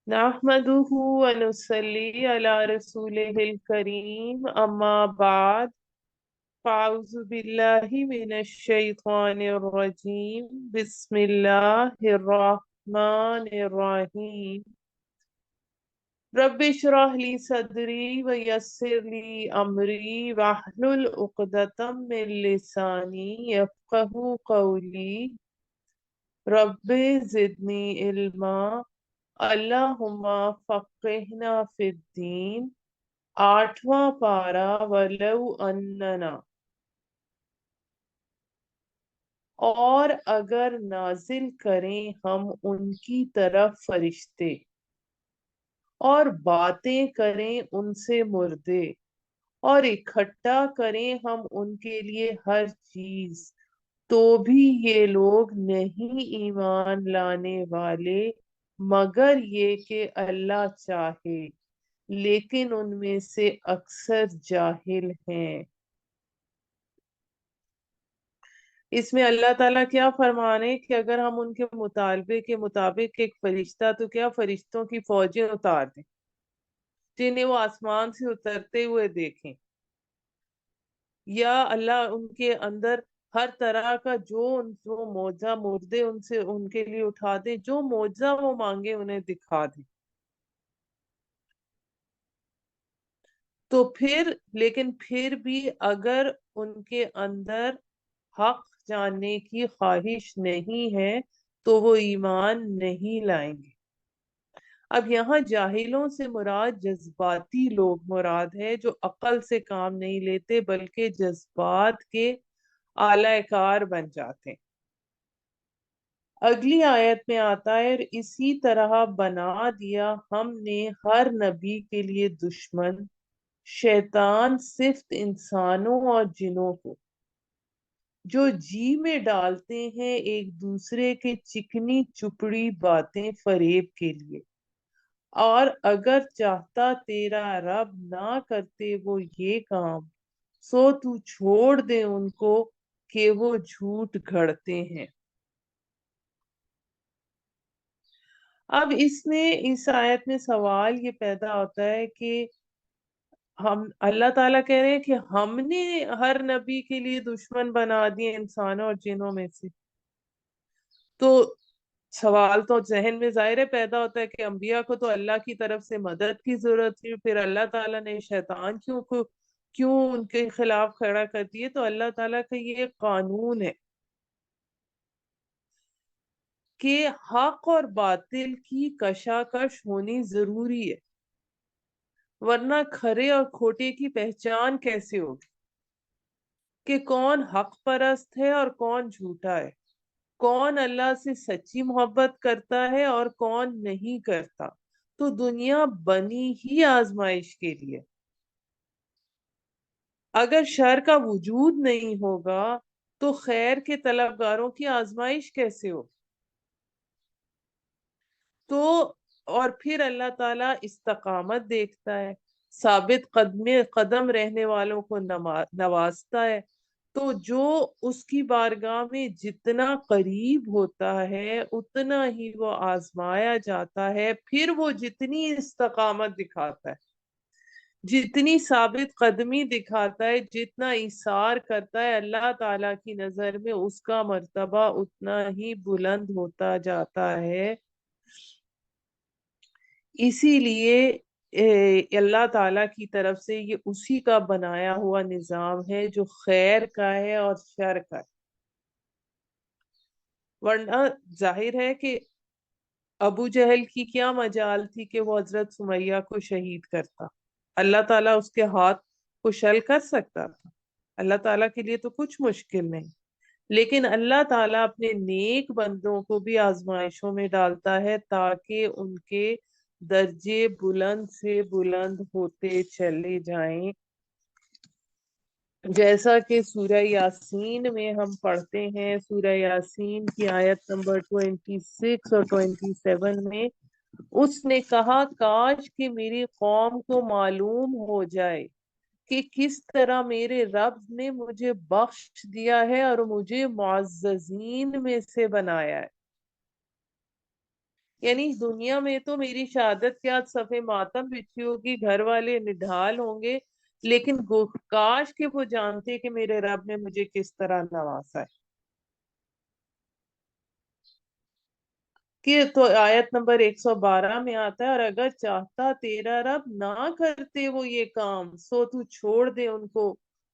نحمدہ ونصلی علی رسولہ الکریم اما بعد فاعوذ باللہ من الشیطان الرجیم بسم اللہ الرحمن الرحیم رب اشرح لی صدری ویسر لی امری واحلل عقدۃ من لسانی یفقہوا قولی رب زدنی علما اللہم فقہنا فی الدین 8واں پارہ ولو اننا، اور اگر نازل کریں ہم ان کی طرف فرشتے اور باتیں کریں ان سے مردے اور اکٹھا کریں ہم ان کے لیے ہر چیز، تو بھی یہ لوگ نہیں ایمان لانے والے مگر یہ کہ اللہ چاہے، لیکن ان میں سے اکثر جاہل ہیں۔ اس میں اللہ تعالیٰ کیا فرمانے کہ اگر ہم ان کے مطالبے کے مطابق ایک فرشتہ تو کیا فرشتوں کی فوجیں اتار دیں جنہیں وہ آسمان سے اترتے ہوئے دیکھیں، یا اللہ ان کے اندر ہر طرح کا جو معجزہ مردے ان سے ان کے لیے اٹھا دے، جو معجزہ وہ مانگے انہیں دکھا دے، تو لیکن پھر بھی اگر ان کے اندر حق جاننے کی خواہش نہیں ہے تو وہ ایمان نہیں لائیں گے۔ اب یہاں جاہلوں سے مراد جذباتی لوگ مراد ہے، جو عقل سے کام نہیں لیتے بلکہ جذبات کے اعلی کار بن جاتے ہیں۔ اگلی آیت میں آتا ہے، اور اسی طرح بنا دیا ہم نے ہر نبی کے لیے دشمن شیطان، صرف انسانوں اور جنوں کو، جو جی میں ڈالتے ہیں ایک دوسرے کے چکنی چپڑی باتیں فریب کے لیے، اور اگر چاہتا تیرا رب نہ کرتے وہ یہ کام، سو تو چھوڑ دے ان کو کہ وہ جھوٹ گھڑتے ہیں۔ اب اس آیت میں سوال یہ پیدا ہوتا ہے کہ اللہ تعالیٰ کہہ رہے ہیں کہ ہم نے ہر نبی کے لیے دشمن بنا دیے انسانوں اور جنوں میں سے، تو سوال تو ذہن میں ظاہر پیدا ہوتا ہے کہ انبیاء کو تو اللہ کی طرف سے مدد کی ضرورت تھی، پھر اللہ تعالیٰ نے شیطان کیوں ان کے خلاف کھڑا کر دیے؟ تو اللہ تعالیٰ کا یہ قانون ہے کہ حق اور باطل کی کشاکش ہونی ضروری ہے، ورنہ کھرے اور کھوٹے کی پہچان کیسے ہوگی کہ کون حق پرست ہے اور کون جھوٹا ہے، کون اللہ سے سچی محبت کرتا ہے اور کون نہیں کرتا؟ تو دنیا بنی ہی آزمائش کے لیے، اگر شر کا وجود نہیں ہوگا تو خیر کے طلبگاروں کی آزمائش کیسے ہو؟ تو اور پھر اللہ تعالیٰ استقامت دیکھتا ہے، ثابت قدم رہنے والوں کو نوازتا ہے، تو جو اس کی بارگاہ میں جتنا قریب ہوتا ہے اتنا ہی وہ آزمایا جاتا ہے، پھر وہ جتنی استقامت دکھاتا ہے، جتنی ثابت قدمی دکھاتا ہے، جتنا ایثار کرتا ہے، اللہ تعالیٰ کی نظر میں اس کا مرتبہ اتنا ہی بلند ہوتا جاتا ہے۔ اسی لیے اللہ تعالیٰ کی طرف سے یہ اسی کا بنایا ہوا نظام ہے جو خیر کا ہے اور شر کا ہے، ورنہ ظاہر ہے کہ ابو جہل کی کیا مجال تھی کہ وہ حضرت سمیہ کو شہید کرتا؟ اللہ تعالیٰ اس کے ہاتھ کو شل کر سکتا تھا؟ اللہ تعالیٰ کے لیے تو کچھ مشکل نہیں، لیکن اللہ تعالیٰ اپنے نیک بندوں کو بھی آزمائشوں میں ڈالتا ہے تاکہ ان کے درجے بلند سے بلند ہوتے چلے جائیں، جیسا کہ سورہ یاسین میں ہم پڑھتے ہیں۔ سورہ یاسین کی آیت نمبر 26 اور 27 میں اس نے کہا، کاش کہ میری قوم کو معلوم ہو جائے کہ کس طرح میرے رب نے مجھے بخش دیا ہے اور مجھے معززین میں سے بنایا ہے۔ یعنی دنیا میں تو میری شہادت کے آج صفے ماتم بچھی ہوگی، گھر والے نڈھال ہوں گے، لیکن کاش کہ وہ جانتے کہ میرے رب نے مجھے کس طرح نوازا ہے۔ کہ تو آیت نمبر 112 میں آتا ہے، اور اگر چاہتا تیرا رب نہ کرتے وہ یہ کام، سو تو چھوڑ دے ان کو،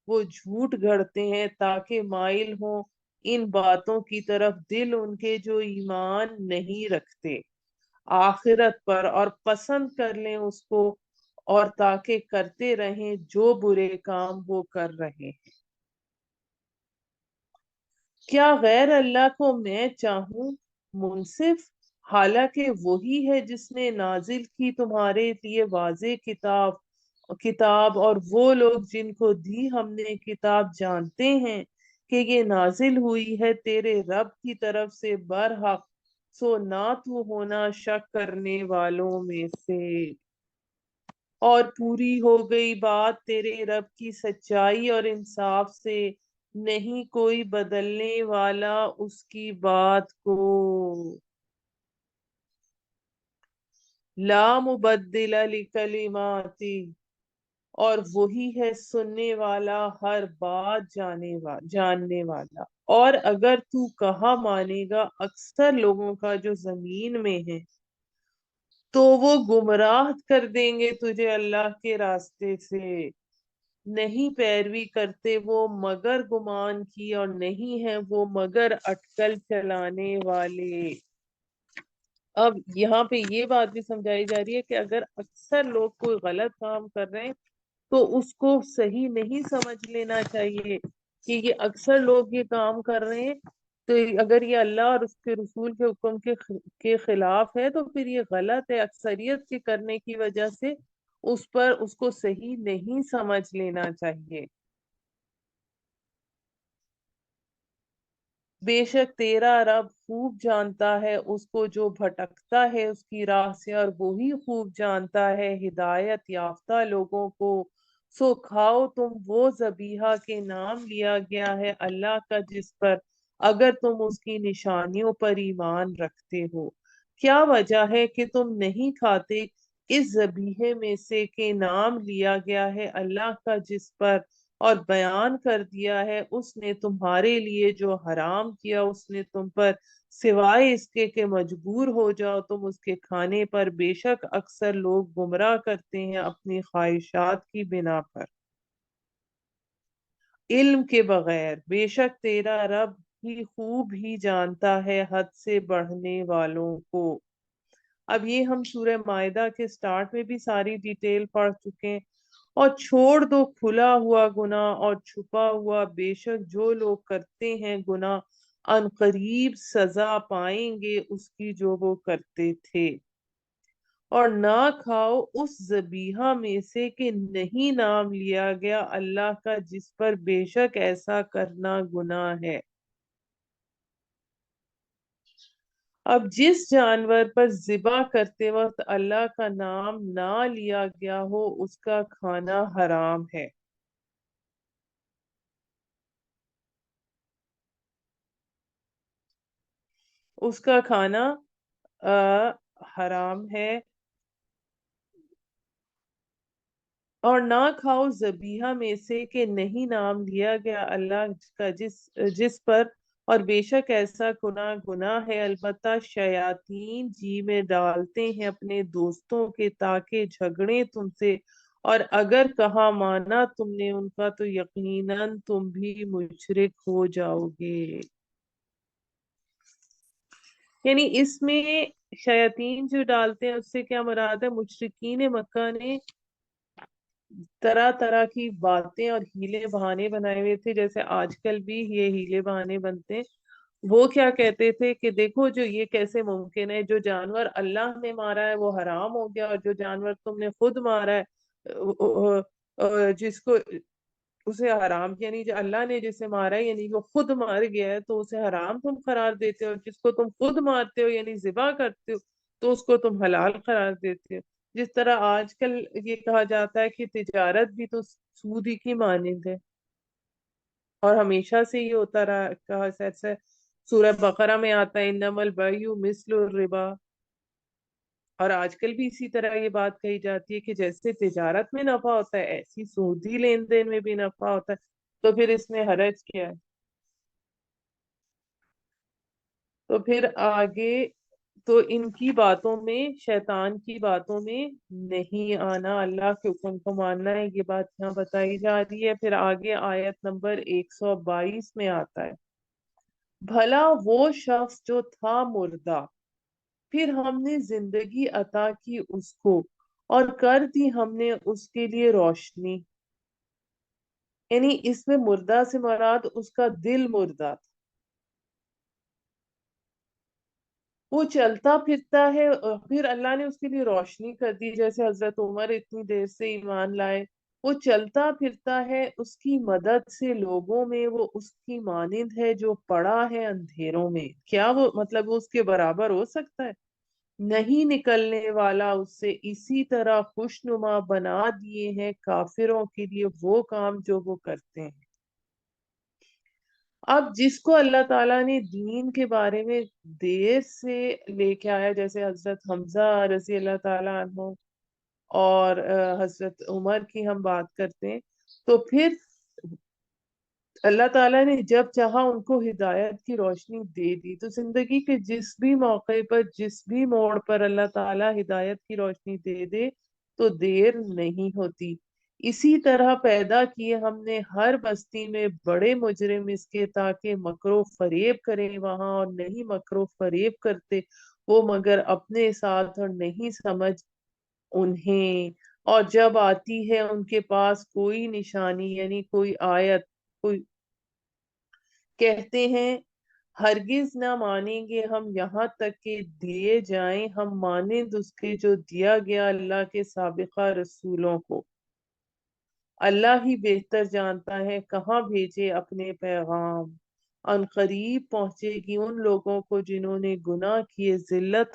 وہ جھوٹ گھڑتے ہیں تاکہ مائل ہوں ان باتوں کی طرف دل ان کے جو ایمان نہیں رکھتے آخرت پر، اور پسند کر لیں اس کو، اور تاکہ کرتے رہیں جو برے کام وہ کر رہے ہیں۔ کیا غیر اللہ کو میں چاہوں منصف، حالانکہ وہی ہے جس نے نازل کی تمہارے لیے واضح کتاب اور وہ لوگ جن کو دی ہم نے کتاب جانتے ہیں کہ یہ نازل ہوئی ہے تیرے رب کی طرف سے برحق، سو نہ تو ہونا شک کرنے والوں میں سے، اور پوری ہو گئی بات تیرے رب کی سچائی اور انصاف سے، نہیں کوئی بدلنے والا اس کی بات کو، لا مبدل لکلماتی، اور وہی ہے سننے والا ہر بات جاننے والا۔ اور اگر تو کہا مانے گا اکثر لوگوں کا جو زمین میں ہے، تو وہ گمراہ کر دیں گے تجھے اللہ کے راستے سے، نہیں پیروی کرتے وہ مگر گمان کی، اور نہیں ہے وہ مگر اٹکل چلانے والے۔ اب یہاں پہ یہ بات بھی سمجھائی جا رہی ہے کہ اگر اکثر لوگ کوئی غلط کام کر رہے ہیں تو اس کو صحیح نہیں سمجھ لینا چاہیے کہ یہ اکثر لوگ یہ کام کر رہے ہیں، تو اگر یہ اللہ اور اس کے رسول کے حکم کے خلاف ہے تو پھر یہ غلط ہے، اکثریت کے کرنے کی وجہ سے اس پر اس کو صحیح نہیں سمجھ لینا چاہیے۔ بے شک تیرا رب خوب جانتا ہے اس کو جو بھٹکتا ہے اس کی راہ سے، اور وہی خوب جانتا ہے ہدایت یافتہ لوگوں کو۔ سو کھاؤ تم وہ ذبیحہ کے نام لیا گیا ہے اللہ کا جس پر، اگر تم اس کی نشانیوں پر ایمان رکھتے ہو۔ کیا وجہ ہے کہ تم نہیں کھاتے اس ذبیحے میں سے کہ نام لیا گیا ہے اللہ کا جس پر، اور بیان کر دیا ہے اس نے تمہارے لیے جو حرام کیا اس نے تم پر، سوائے اس کے کہ مجبور ہو جاؤ تم اس کے کھانے پر، بے شک اکثر لوگ گمراہ کرتے ہیں اپنی خواہشات کی بنا پر، علم کے بغیر۔ بے شک تیرا رب ہی خوب ہی جانتا ہے حد سے بڑھنے والوں کو۔ اب یہ ہم سورہ مائدہ کے سٹارٹ میں بھی ساری ڈیٹیل پڑھ چکے ہیں۔ اور چھوڑ دو کھلا ہوا گناہ اور چھپا ہوا، بے شک جو لوگ کرتے ہیں گناہ ان قریب سزا پائیں گے اس کی جو وہ کرتے تھے۔ اور نہ کھاؤ اس ذبیحہ میں سے کہ نہیں نام لیا گیا اللہ کا جس پر، بے شک ایسا کرنا گناہ ہے۔ اب جس جانور پر ذبح کرتے وقت اللہ کا نام نہ لیا گیا ہو اس کا کھانا حرام ہے۔ اس کا کھانا حرام ہے۔ اور نہ کھاؤ ذبیحہ میں سے کہ نہیں نام لیا گیا اللہ کا جس پر، اور بے شک ایسا گناہ ہے۔ البتہ شیاطین جی میں ڈالتے ہیں اپنے دوستوں کے تاکہ جھگڑیں تم سے، اور اگر کہا مانا تم نے ان کا تو یقیناً تم بھی مشرک ہو جاؤ گے۔ یعنی اس میں شیاطین جو ڈالتے ہیں اس سے کیا مراد ہے؟ مشرکین مکہ نے طرح طرح کی باتیں اور ہیلے بہانے بنائے ہوئے تھے، جیسے آج کل بھی یہ ہیلے بہانے بنتے ہیں۔ وہ کیا کہتے تھے کہ دیکھو جو یہ کیسے ممکن ہے، جو جانور اللہ نے مارا ہے وہ حرام ہو گیا، اور جو جانور تم نے خود مارا ہے جس کو اسے حرام، یعنی جو اللہ نے جسے مارا ہے یعنی وہ خود مار گیا ہے تو اسے حرام تم قرار دیتے ہو، جس کو تم خود مارتے ہو یعنی ذبح کرتے ہو تو اس کو تم حلال قرار دیتے ہو۔ جس طرح آج کل یہ کہا جاتا ہے کہ تجارت بھی تو سود ہی کی مانند ہے، اور ہمیشہ سے یہ ہوتا رہا کہا، ایسا سورہ بقرہ میں آتا ہے انما البیع مثل الربا، اور آج کل بھی اسی طرح یہ بات کہی جاتی ہے کہ جیسے تجارت میں نفع ہوتا ہے ایسی سودی لین دین میں بھی نفع ہوتا ہے، تو پھر اس میں حرج کیا ہے؟ تو پھر آگے تو ان کی باتوں میں، شیطان کی باتوں میں نہیں آنا، اللہ کے حکم کو ماننا ہے، یہ بات یہاں بتائی جا رہی ہے۔ پھر آگے آیت نمبر 122 میں آتا ہے، بھلا وہ شخص جو تھا مردہ، پھر ہم نے زندگی عطا کی اس کو، اور کر دی ہم نے اس کے لیے روشنی، یعنی اس میں مردہ سے مراد اس کا دل مردہ تھا، وہ چلتا پھرتا ہے، پھر اللہ نے اس کے لیے روشنی کر دی، جیسے حضرت عمر اتنی دیر سے ایمان لائے، وہ چلتا پھرتا ہے، اس کی مدد سے لوگوں میں وہ اس کی مانند ہے جو پڑا ہے اندھیروں میں۔ کیا وہ مطلب وہ اس کے برابر ہو سکتا ہے؟ نہیں نکلنے والا اس سے، اسی طرح خوشنما بنا دیے ہیں کافروں کے لیے وہ کام جو وہ کرتے ہیں۔ اب جس کو اللہ تعالیٰ نے دین کے بارے میں دیر سے لے کے آیا، جیسے حضرت حمزہ رضی اللہ تعالیٰ عنہ اور حضرت عمر کی ہم بات کرتے ہیں، تو پھر اللہ تعالیٰ نے جب چاہا ان کو ہدایت کی روشنی دے دی، تو زندگی کے جس بھی موقع پر، جس بھی موڑ پر اللہ تعالیٰ ہدایت کی روشنی دے دے تو دیر نہیں ہوتی۔ اسی طرح پیدا کیے ہم نے ہر بستی میں بڑے مجرم اس کے، تاکہ مکر و فریب کریں وہاں، اور نہیں مکر و فریب کرتے وہ مگر اپنے ساتھ، اور نہیں سمجھ انہیں۔ اور جب آتی ہے ان کے پاس کوئی نشانی، یعنی کوئی آیت، کوئی، کہتے ہیں ہرگز نہ مانیں گے ہم یہاں تک کہ دیے جائیں ہم مانند اس کے جو دیا گیا اللہ کے سابقہ رسولوں کو۔ اللہ ہی بہتر جانتا ہے کہاں بھیجے اپنے پیغام۔ ان قریب پہنچے گی ان لوگوں کو جنہوں نے گناہ کیے، ذلت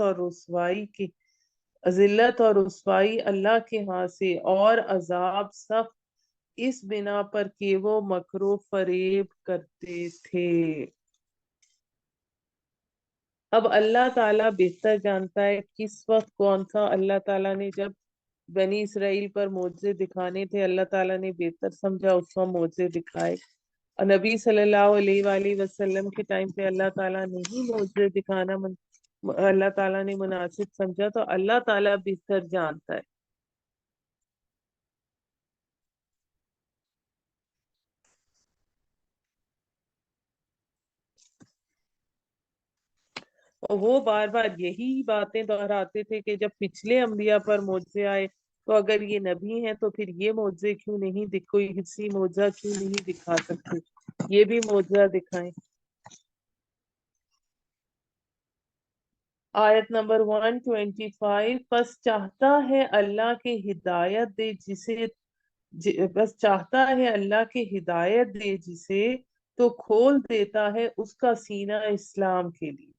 اور رسوائی اللہ کے ہاں سے، اور عذاب سخت، اس بنا پر کہ وہ مکر و فریب کرتے تھے۔ اب اللہ تعالیٰ بہتر جانتا ہے کس وقت کون سا، اللہ تعالیٰ نے جب بنی اسرائیل پر معجزے دکھانے تھے، اللہ تعالیٰ نے بہتر سمجھا اس وقت معجزے دکھائے، اور نبی صلی اللہ علیہ وآلہ وسلم کے ٹائم پہ اللہ تعالیٰ نے ہی معجزے دکھانا اللہ تعالیٰ نے مناسب سمجھا، تو اللہ تعالیٰ بہتر جانتا ہے۔ اور وہ بار بار یہی باتیں دہراتے تھے کہ جب پچھلے انبیاء پر معجزے آئے تو اگر یہ نبی ہیں تو پھر یہ معجزے کیوں نہیں کوئی حصی معجزہ کیوں نہیں دکھا سکتے، یہ بھی معجزہ دکھائیں۔ آیت نمبر 125، پس چاہتا ہے اللہ کے ہدایت دے جسے بس چاہتا ہے اللہ کے ہدایت دے جسے، تو کھول دیتا ہے اس کا سینہ اسلام کے لیے،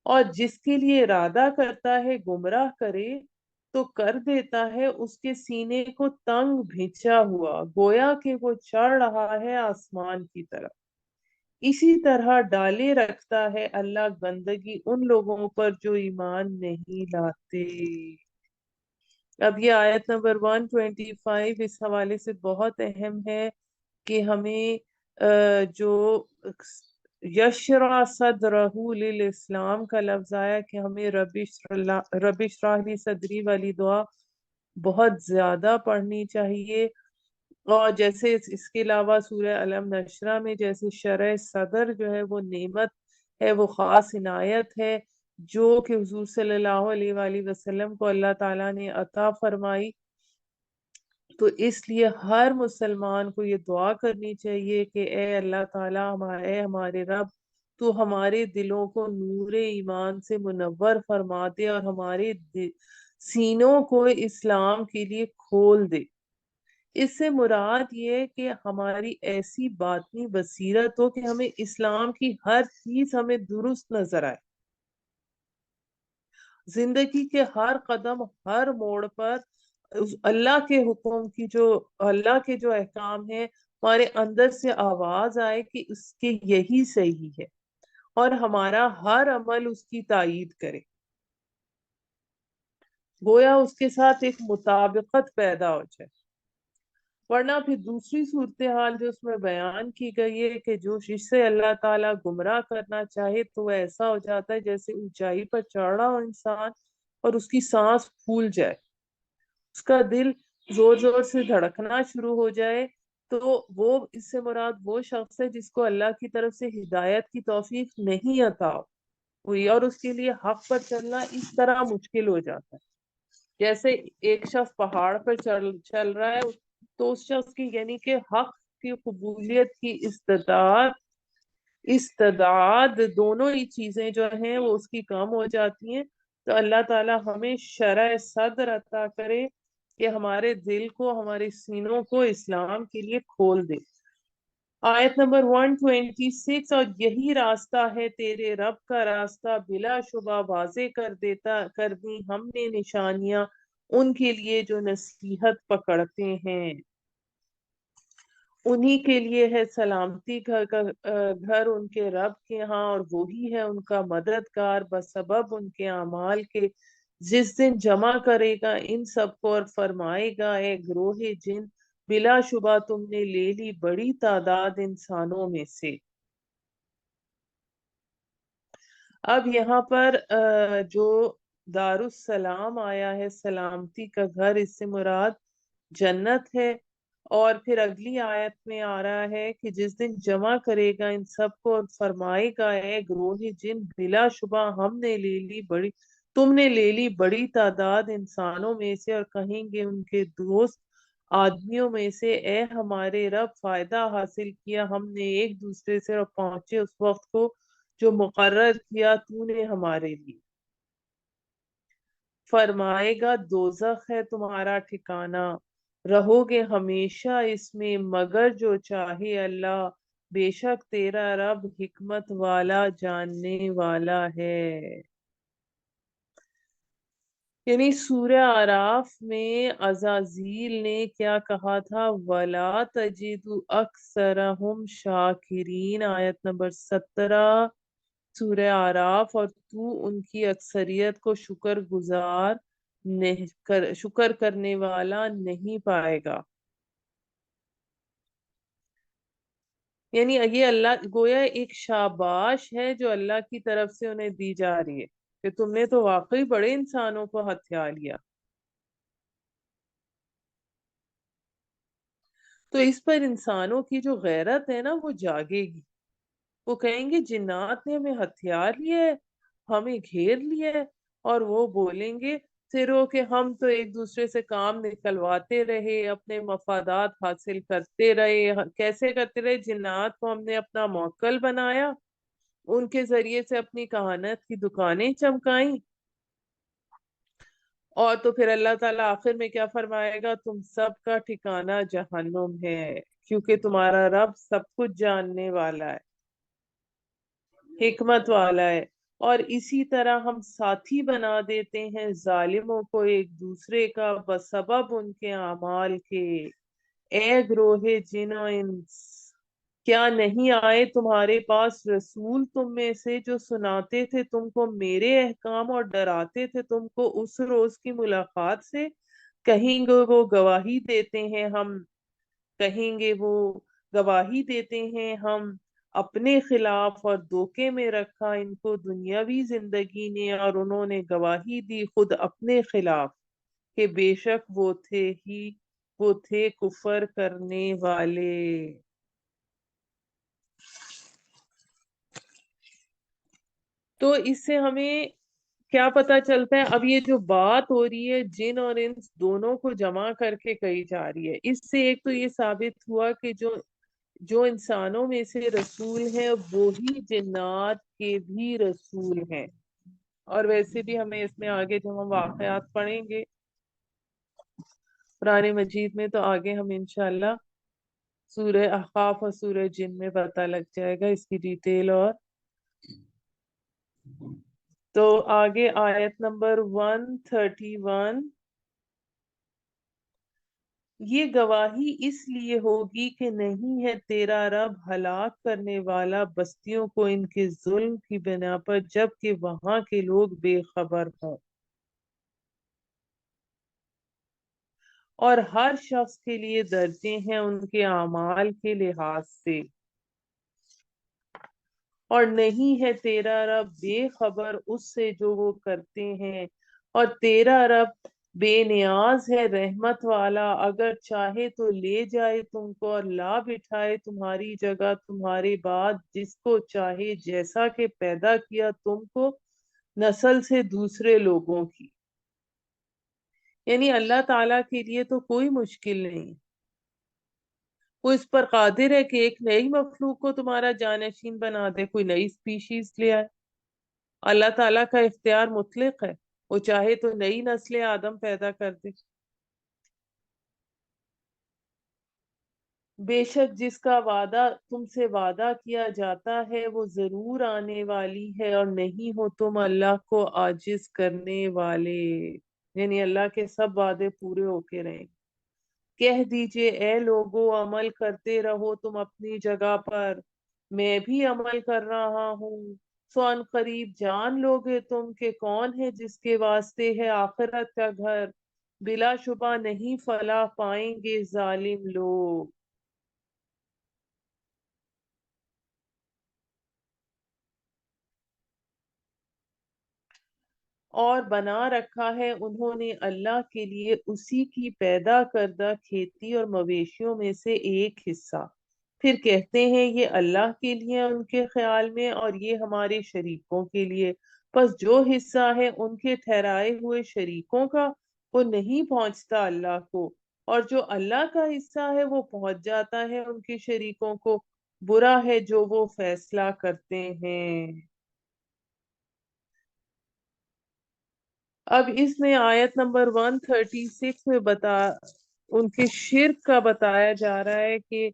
اور جس کے لیے ارادہ کرتا ہے گمراہ کرے تو کر دیتا ہے اس کے سینے کو تنگ بھیجا ہوا، گویا کہ وہ چڑھ رہا ہے آسمان کی طرف۔ اسی طرح ڈالے رکھتا ہے اللہ گندگی ان لوگوں پر جو ایمان نہیں لاتے۔ اب یہ آیت نمبر 125 اس حوالے سے بہت اہم ہے کہ ہمیں جو یشرع صدرہ للاسلام کا لفظ آیا کہ ہمیں رب اشرح لی صدری والی دعا بہت زیادہ پڑھنی چاہیے، اور جیسے اس کے علاوہ سورہ علم نشرہ میں جیسے شرح صدر جو ہے وہ نعمت ہے، وہ خاص عنایت ہے جو کہ حضور صلی اللہ علیہ وآلہ وسلم کو اللہ تعالیٰ نے عطا فرمائی، تو اس لیے ہر مسلمان کو یہ دعا کرنی چاہیے کہ اے اللہ تعالیٰ، اے ہمارے رب، تو ہمارے دلوں کو نور ایمان سے منور فرما دے، اور ہمارے سینوں کو اسلام کے لیے کھول دے۔ اس سے مراد یہ ہے کہ ہماری ایسی باطنی بصیرت ہو کہ ہمیں اسلام کی ہر چیز ہمیں درست نظر آئے، زندگی کے ہر قدم، ہر موڑ پر اللہ کے حکم کی اللہ کے جو احکام ہیں ہمارے اندر سے آواز آئے کہ اس کے یہی صحیح ہے، اور ہمارا ہر عمل اس کی تائید کرے۔ گویا اس کے ساتھ ایک مطابقت پیدا ہو جائے. ورنہ پھر دوسری صورتحال جو اس میں بیان کی گئی ہے کہ جو جس سے اللہ تعالیٰ گمراہ کرنا چاہے تو وہ ایسا ہو جاتا ہے جیسے اونچائی پر چڑھ رہا ہو انسان اور اس کی سانس پھول جائے, اس کا دل زور زور سے دھڑکنا شروع ہو جائے. تو وہ اس سے مراد وہ شخص ہے جس کو اللہ کی طرف سے ہدایت کی توفیق نہیں عطا ہوئی اور اس کے لیے حق پر چلنا اس طرح مشکل ہو جاتا ہے جیسے ایک شخص پہاڑ پر چل رہا ہے, تو اس شخص کی یعنی کہ حق کی قبولیت کی استعداد دونوں ہی چیزیں جو ہیں وہ اس کی کم ہو جاتی ہیں. تو اللہ تعالی ہمیں شرع صدر عطا کرے کہ ہمارے دل کو, ہمارے سینوں کو اسلام کے لیے کھول دے. آیت نمبر 126, اور یہی راستہ ہے تیرے رب کا راستہ, بلا شبہ واضح کر دی ہم نے نشانیاں ان کے لیے جو نصیحت پکڑتے ہیں. انہی کے لیے ہے سلامتی گھر ان کے رب کے ہاں, اور وہی ہے ان کا مددگار بسبب ان کے اعمال کے. جس دن جمع کرے گا ان سب کو اور فرمائے گا اے گروہ جن, بلا شبہ تم نے لے لی بڑی تعداد انسانوں میں سے. اب یہاں پر جو دار السلام آیا ہے سلامتی کا گھر, اس سے مراد جنت ہے. اور پھر اگلی آیت میں آ رہا ہے کہ جس دن جمع کرے گا ان سب کو اور فرمائے گا اے گروہ جن, بلا شبہ تم نے لے لی بڑی تعداد انسانوں میں سے, اور کہیں گے ان کے دوست آدمیوں میں سے اے ہمارے رب فائدہ حاصل کیا ہم نے ایک دوسرے سے اور پہنچے اس وقت کو جو مقرر کیا تو نے ہمارے لیے. فرمائے گا دوزخ ہے تمہارا ٹھکانہ, رہو گے ہمیشہ اس میں مگر جو چاہے اللہ, بے شک تیرا رب حکمت والا جاننے والا ہے. یعنی سورہ اعراف میں عزازیل نے کیا کہا تھا, وَلَا تَجِدُ أَكْثَرَهُمْ شَاكِرِينَ, آیت نمبر 17 سورہ اعراف, اور تو ان کی اکثریت کو شکر کرنے والا نہیں پائے گا. یعنی یہ اللہ گویا ایک شاباش ہے جو اللہ کی طرف سے انہیں دی جا رہی ہے کہ تم نے تو واقعی بڑے انسانوں کو ہتھیا لیا. تو اس پر انسانوں کی جو غیرت ہے نا وہ جاگے گی. وہ کہیں گے جنات نے ہمیں ہتھیار لیا ہے, ہمیں گھیر لیا ہے, اور وہ بولیں گے پھر کہ ہم تو ایک دوسرے سے کام نکلواتے رہے, اپنے مفادات حاصل کرتے رہے. کیسے کرتے رہے؟ جنات کو ہم نے اپنا موکل بنایا, ان کے ذریعے سے اپنی کہانت کی دکانیں چمکائیں, اور تو پھر اللہ تعالیٰ آخر میں کیا فرمائے گا, تم سب کا ٹھکانہ جہنم ہے, کیونکہ تمہارا رب سب کچھ جاننے والا ہے, حکمت والا ہے. اور اسی طرح ہم ساتھی بنا دیتے ہیں ظالموں کو ایک دوسرے کا بسبب ان کے اعمال کے. اے گروہ جن و انس, کیا نہیں آئے تمہارے پاس رسول تم میں سے جو سناتے تھے تم کو میرے احکام اور ڈراتے تھے تم کو اس روز کی ملاقات سے؟ کہیں گے وہ گواہی دیتے ہیں ہم اپنے خلاف, اور دھوکے میں رکھا ان کو دنیاوی زندگی نے, اور انہوں نے گواہی دی خود اپنے خلاف کہ بے شک وہ تھے کفر کرنے والے. تو اس سے ہمیں کیا پتا چلتا ہے؟ اب یہ جو بات ہو رہی ہے جن اور انس دونوں کو جمع کر کے کہی جا رہی ہے, اس سے ایک تو یہ ثابت ہوا کہ جو انسانوں میں سے رسول ہیں وہی جنات کے بھی رسول ہیں. اور ویسے بھی ہمیں اس میں آگے جب ہم واقعات پڑھیں گے قرآن مجید میں, تو آگے ہم انشاءاللہ سورہ احقاف اور سورہ جن میں پتہ لگ جائے گا اس کی ڈیٹیل. اور تو آگے آیت نمبر 131, یہ گواہی اس لیے ہوگی کہ نہیں ہے تیرا رب ہلاک کرنے والا بستیوں کو ان کے ظلم کی بنا پر جبکہ وہاں کے لوگ بے خبر ہوں. اور ہر شخص کے لیے درجے ہیں ان کے اعمال کے لحاظ سے، اور نہیں ہے تیرا رب بے خبر اس سے جو وہ کرتے ہیں، اور تیرا رب بے نیاز ہے رحمت والا، اگر چاہے تو لے جائے تم کو اور لا بٹھائے تمہاری جگہ تمہارے بعد جس کو چاہے، جیسا کہ پیدا کیا تم کو نسل سے دوسرے لوگوں کی۔ یعنی اللہ تعالیٰ کے لیے تو کوئی مشکل نہیں، وہ اس پر قادر ہے کہ ایک نئی مخلوق کو تمہارا جانشین بنا دے، کوئی نئی سپیشیز لے آئے۔ اللہ تعالیٰ کا اختیار مطلق ہے، وہ چاہے تو نئی نسل آدم پیدا کر دے۔ بے شک جس کا وعدہ تم سے وعدہ کیا جاتا ہے وہ ضرور آنے والی ہے، اور نہیں ہو تم اللہ کو عاجز کرنے والے، یعنی اللہ کے سب وعدے پورے ہو کے رہیں۔ کہہ دیجئے اے لوگو عمل کرتے رہو تم اپنی جگہ پر، میں بھی عمل کر رہا ہوں، سو ان قریب جان لوگے تم کہ کون ہے جس کے واسطے ہے آخرت کا گھر، بلا شبہ نہیں فلاح پائیں گے ظالم لوگ۔ اور بنا رکھا ہے انہوں نے اللہ کے لیے اسی کی پیدا کردہ کھیتی اور مویشیوں میں سے ایک حصہ، پھر کہتے ہیں یہ اللہ کے لیے ان کے خیال میں اور یہ ہمارے شریکوں کے لیے، پس جو حصہ ہے ان کے ٹھہرائے ہوئے شریکوں کا وہ نہیں پہنچتا اللہ کو، اور جو اللہ کا حصہ ہے وہ پہنچ جاتا ہے ان کے شریکوں کو، برا ہے جو وہ فیصلہ کرتے ہیں۔ اب اس میں آیت نمبر 136 میں ان کے شرک کا بتایا جا رہا ہے کہ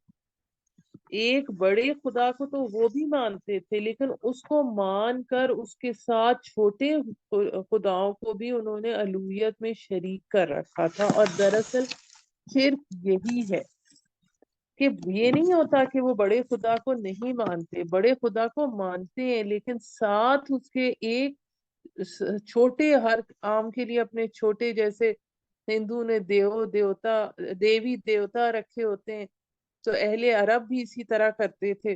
ایک بڑے خدا کو تو وہ بھی مانتے تھے، لیکن اس کو مان کر اس کے ساتھ چھوٹے خداؤں کو بھی انہوں نے الوہیت میں شریک کر رکھا تھا، اور دراصل شرک یہی ہے کہ یہ نہیں ہوتا کہ وہ بڑے خدا کو نہیں مانتے، بڑے خدا کو مانتے ہیں لیکن ساتھ اس کے ایک چھوٹے ہر عام کے لیے اپنے چھوٹے، جیسے ہندو نے دیوی دیوتا رکھے ہوتے ہیں، تو اہل عرب بھی اسی طرح کرتے تھے۔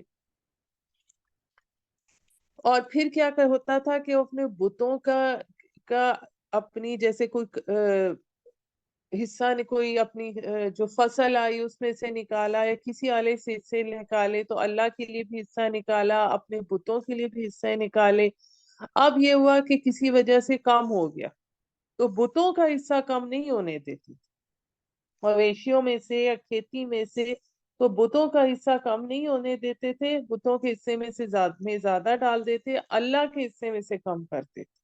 اور پھر کیا ہوتا تھا کہ وہ اپنے بتوں کا اپنی جیسے کوئی حصہ نے کوئی اپنی جو فصل آئی اس میں سے نکالا یا کسی آلے سے حصے نکالے، تو اللہ کے لیے بھی حصہ نکالا، اپنے بتوں کے لیے بھی حصہ نکالے۔ اب یہ ہوا کہ کسی وجہ سے کم ہو گیا تو بتوں کا حصہ کم نہیں ہونے دیتی، مویشیوں میں سے یا کھیتی میں سے، تو بتوں کا حصہ کم نہیں ہونے دیتے تھے، بتوں کے حصے میں سے زیادہ ڈال دیتے، اللہ کے حصے میں سے کم کرتے تھے۔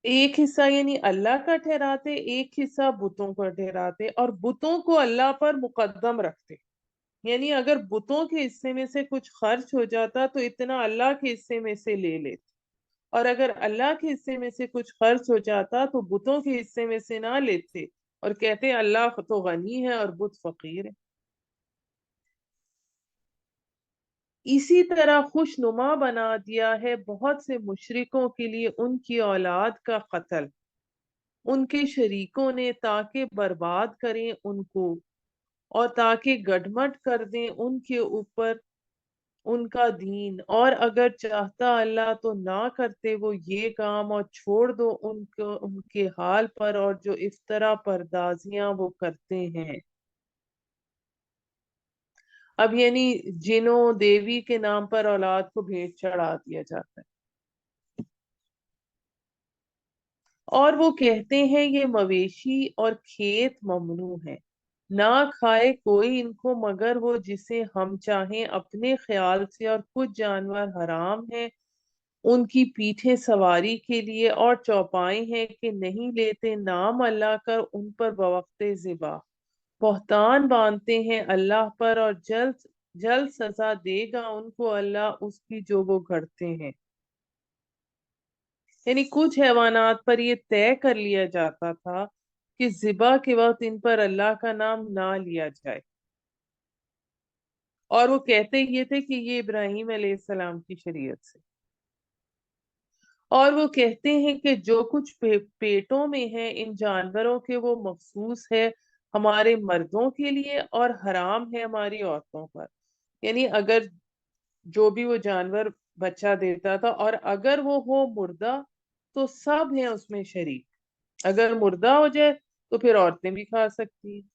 ایک حصہ یعنی اللہ کا ٹھہراتے، ایک حصہ بتوں کا ٹھہراتے، اور بتوں کو اللہ پر مقدم رکھتے، یعنی اگر بتوں کے حصے میں سے کچھ خرچ ہو جاتا تو اتنا اللہ کے حصے میں سے لے لیتے، اور اگر اللہ کے حصے میں سے کچھ خرچ ہو جاتا تو بتوں کے حصے میں سے نہ لیتے، اور کہتے اللہ تو غنی ہے اور بت فقیر ہے۔ اسی طرح خوش نما بنا دیا ہے بہت سے مشرکوں کے لیے ان کی اولاد کا قتل ان کے شریکوں نے، تاکہ برباد کریں ان کو اور تاکہ گڈمٹ کر دیں ان کے اوپر ان کا دین، اور اگر چاہتا اللہ تو نہ کرتے وہ یہ کام، اور چھوڑ دو ان کو ان کے حال پر، اور جو افطرا پردازیاں وہ کرتے ہیں۔ اب یعنی جنوں دیوی کے نام پر اولاد کو بھیٹ چڑھا دیا جاتا ہے، اور وہ کہتے ہیں یہ مویشی اور کھیت ممنوع ہے، نہ کھائے کوئی ان کو مگر وہ جسے ہم چاہیں اپنے خیال سے، اور کچھ جانور حرام ہیں ان کی پیٹھیں سواری کے لیے، اور چوپائے ہیں کہ نہیں لیتے نام اللہ کر ان پر بوقت ذبح، بہتان باندھتے ہیں اللہ پر، اور جلد جلد سزا دے گا ان کو اللہ اس کی جو وہ گھڑتے ہیں۔ یعنی کچھ حیوانات پر یہ طے کر لیا جاتا تھا کہ ذبح کے وقت ان پر اللہ کا نام نہ لیا جائے، اور وہ کہتے یہ تھے کہ یہ ابراہیم علیہ السلام کی شریعت سے، اور وہ کہتے ہیں کہ جو کچھ پیٹوں میں ہے ان جانوروں کے وہ مخصوص ہے ہمارے مردوں کے لیے اور حرام ہے ہماری عورتوں پر. یعنی اگر جو بھی وہ جانور بچہ دیتا تھا، اور اگر وہ ہو مردہ تو سب ہیں اس میں شریک. اگر مردہ ہو جائے تو پھر عورتیں بھی کھا سکتی ہیں.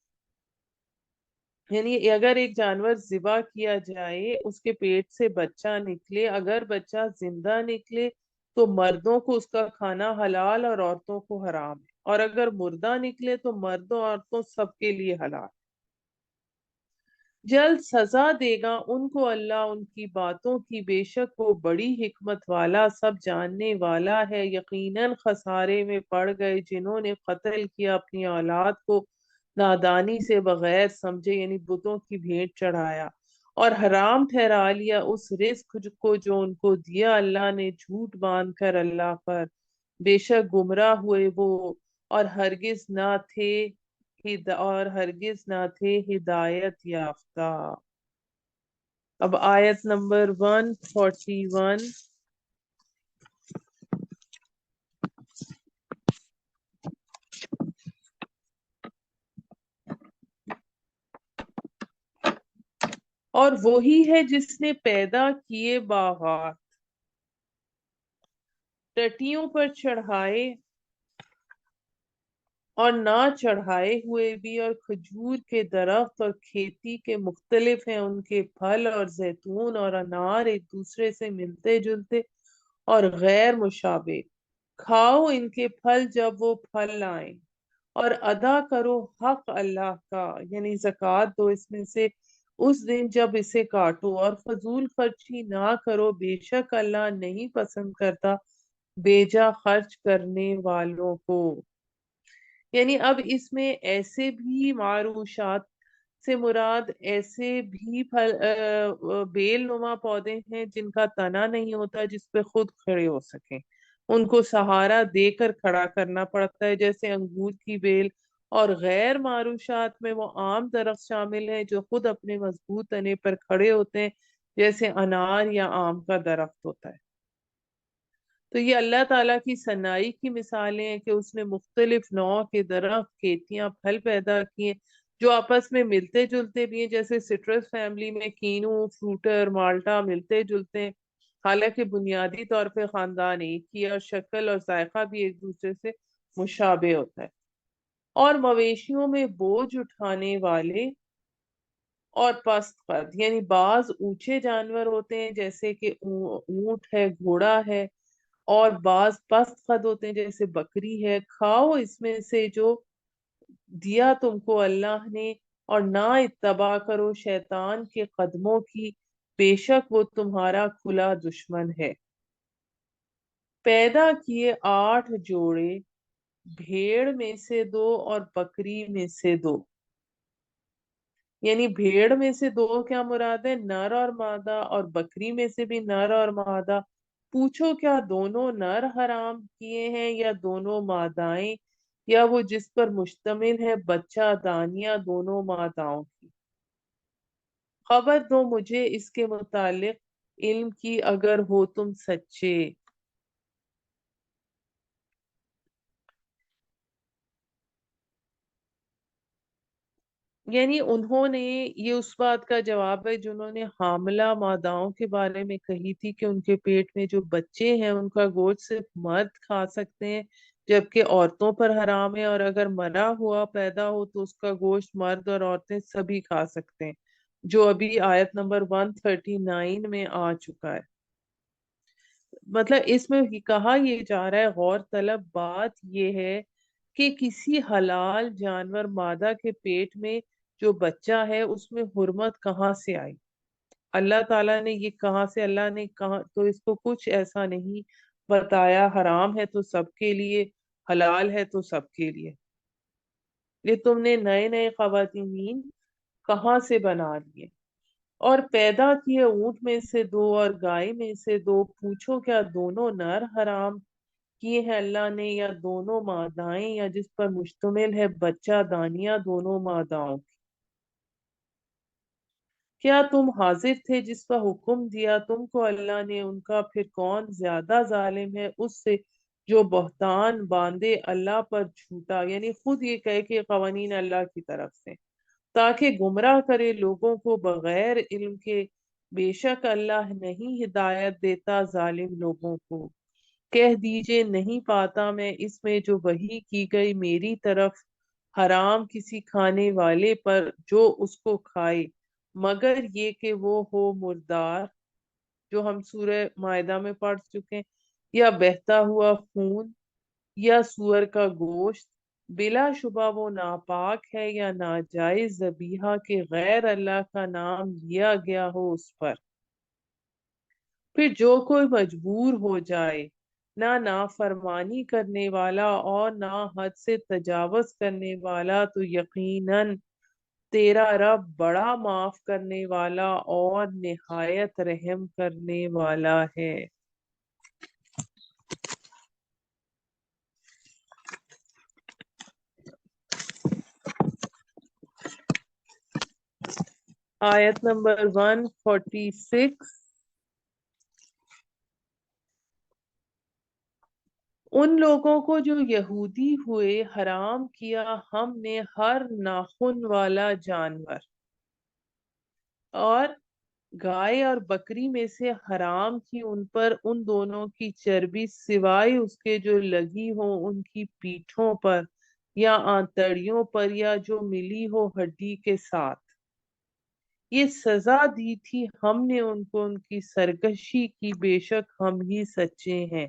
یعنی اگر ایک جانور ذبح کیا جائے، اس کے پیٹ سے بچہ نکلے، اگر بچہ زندہ نکلے تو مردوں کو اس کا کھانا حلال اور عورتوں کو حرام ہے، اور اگر مردہ نکلے تو مردوں عورتوں سب کے لیے حلال. جلد سزا دے گا ان کو اللہ ان کی باتوں کی، بے شک وہ بڑی حکمت والا سب جاننے والا ہے. یقیناً خسارے میں پڑ گئے جنہوں نے قتل کیا اپنی اولاد کو نادانی سے بغیر سمجھے، یعنی بتوں کی بھیٹ چڑھایا، اور حرام ٹھہرا لیا اس رزق کو جو ان کو دیا اللہ نے جھوٹ باندھ کر اللہ پر. بے شک گمراہ ہوئے وہ، اور ہرگز نہ تھے اور ہرگز نہ تھے ہدایت یافتہ. اب آیت نمبر 141. اور وہی ہے جس نے پیدا کیے باغات، ٹٹیوں پر چڑھائے اور نہ چڑھائے ہوئے بھی، اور کھجور کے درخت اور کھیتی کے مختلف ہیں ان کے پھل، اور زیتون اور انار ایک دوسرے سے ملتے جلتے اور غیر مشابہ. کھاؤ ان کے پھل جب وہ پھل لائیں، اور ادا کرو حق اللہ کا، یعنی زکوٰۃ دو اس میں سے اس دن جب اسے کاٹو، اور فضول خرچی نہ کرو، بے شک اللہ نہیں پسند کرتا بیجا خرچ کرنے والوں کو. یعنی اب اس میں ایسے بھی معروشات سے مراد ایسے بھی بیل نما پودے ہیں جن کا تنا نہیں ہوتا جس پہ خود کھڑے ہو سکیں، ان کو سہارا دے کر کھڑا کرنا پڑتا ہے، جیسے انگور کی بیل. اور غیر معروشات میں وہ عام درخت شامل ہیں جو خود اپنے مضبوط تنے پر کھڑے ہوتے ہیں، جیسے انار یا آم کا درخت ہوتا ہے. تو یہ اللہ تعالیٰ کی صنائی کی مثالیں ہیں کہ اس نے مختلف نوع کے درخت، کھیتیاں، پھل پیدا کیے جو آپس میں ملتے جلتے بھی ہیں، جیسے سٹرس فیملی میں کینو، فروٹر، مالٹا ملتے جلتے ہیں، حالانکہ بنیادی طور پہ خاندان ایک ہی ہے، اور شکل اور ذائقہ بھی ایک دوسرے سے مشابہ ہوتا ہے. اور مویشیوں میں بوجھ اٹھانے والے اور پست قد، یعنی بعض اونچے جانور ہوتے ہیں جیسے کہ اونٹ ہے، گھوڑا ہے، اور بعض پست قد ہوتے ہیں جیسے بکری ہے. کھاؤ اس میں سے جو دیا تم کو اللہ نے، اور نہ اتباع کرو شیطان کے قدموں کی، بے شک وہ تمہارا کھلا دشمن ہے. پیدا کیے 8 جوڑے، بھیڑ میں سے 2 اور بکری میں سے 2. یعنی بھیڑ میں سے 2 کیا مراد ہے؟ نر اور مادہ، اور بکری میں سے بھی نر اور مادہ. پوچھو کیا دونوں نر حرام کیے ہیں یا دونوں مادائیں، یا وہ جس پر مشتمل ہے بچہ دانیہ دونوں ماداؤں کی. خبر دو مجھے اس کے متعلق علم کی اگر ہو تم سچے. یعنی انہوں نے یہ اس بات کا جواب ہے جنہوں نے حاملہ ماداؤں کے بارے میں کہی تھی کہ ان کے پیٹ میں جو بچے ہیں ان کا گوشت صرف مرد کھا سکتے ہیں جبکہ عورتوں پر حرام ہے، اور اگر مرا ہوا پیدا ہو تو اس کا گوشت مرد اور عورتیں سبھی کھا سکتے ہیں، جو ابھی آیت نمبر 139 میں آ چکا ہے. مطلب اس میں کہا یہ جا رہا ہے، غور طلب بات یہ ہے کہ کسی حلال جانور مادہ کے پیٹ میں جو بچہ ہے اس میں حرمت کہاں سے آئی؟ اللہ تعالیٰ نے یہ کہاں سے، اللہ نے کہاں تو اس کو کچھ ایسا نہیں بتایا حرام ہے تو سب کے لیے، حلال ہے تو سب کے لیے. یہ تم نے نئے نئے خواتین کہاں سے بنا لیے؟ اور پیدا کیے اونٹ میں سے 2 اور گائے میں سے 2. پوچھو کیا دونوں نر حرام کیے ہیں اللہ نے، یا دونوں مادائیں، یا جس پر مشتمل ہے بچہ دانیہ دونوں ماداؤں کی. کیا تم حاضر تھے جس کا حکم دیا تم کو اللہ نے ان کا، پھر کون زیادہ ظالم ہے اس سے جو بہتان باندھے اللہ پر جھوٹا، یعنی خود یہ کہے کہ یہ قوانین اللہ کی طرف سے، تاکہ گمراہ کرے لوگوں کو بغیر علم کے۔ بے شک اللہ نہیں ہدایت دیتا ظالم لوگوں کو۔ کہہ دیجئے نہیں پاتا میں اس میں جو وحی کی گئی میری طرف حرام کسی کھانے والے پر جو اس کو کھائے، مگر یہ کہ وہ ہو مردار، جو ہم سورہ مائدہ میں پڑھ چکے ہیں، یا بہتا ہوا خون یا سور کا گوشت، بلا شبہ وہ ناپاک ہے یا ناجائز ذبیحہ کے غیر اللہ کا نام لیا گیا ہو اس پر۔ پھر جو کوئی مجبور ہو جائے، نہ نافرمانی کرنے والا اور نہ حد سے تجاوز کرنے والا، تو یقیناً تیرا رب بڑا معاف کرنے والا اور نہایت رحم کرنے والا ہے۔ آیت نمبر 146۔ ان لوگوں کو جو یہودی ہوئے حرام کیا ہم نے ہر ناخن والا جانور، اور گائے اور بکری میں سے حرام کی ان پر ان دونوں کی چربی سوائے اس کے جو لگی ہو ان کی پیٹھوں پر یا آنتڑیوں پر، یا جو ملی ہو ہڈی کے ساتھ۔ یہ سزا دی تھی ہم نے ان کو ان کی سرکشی کی، بے شک ہم ہی سچے ہیں۔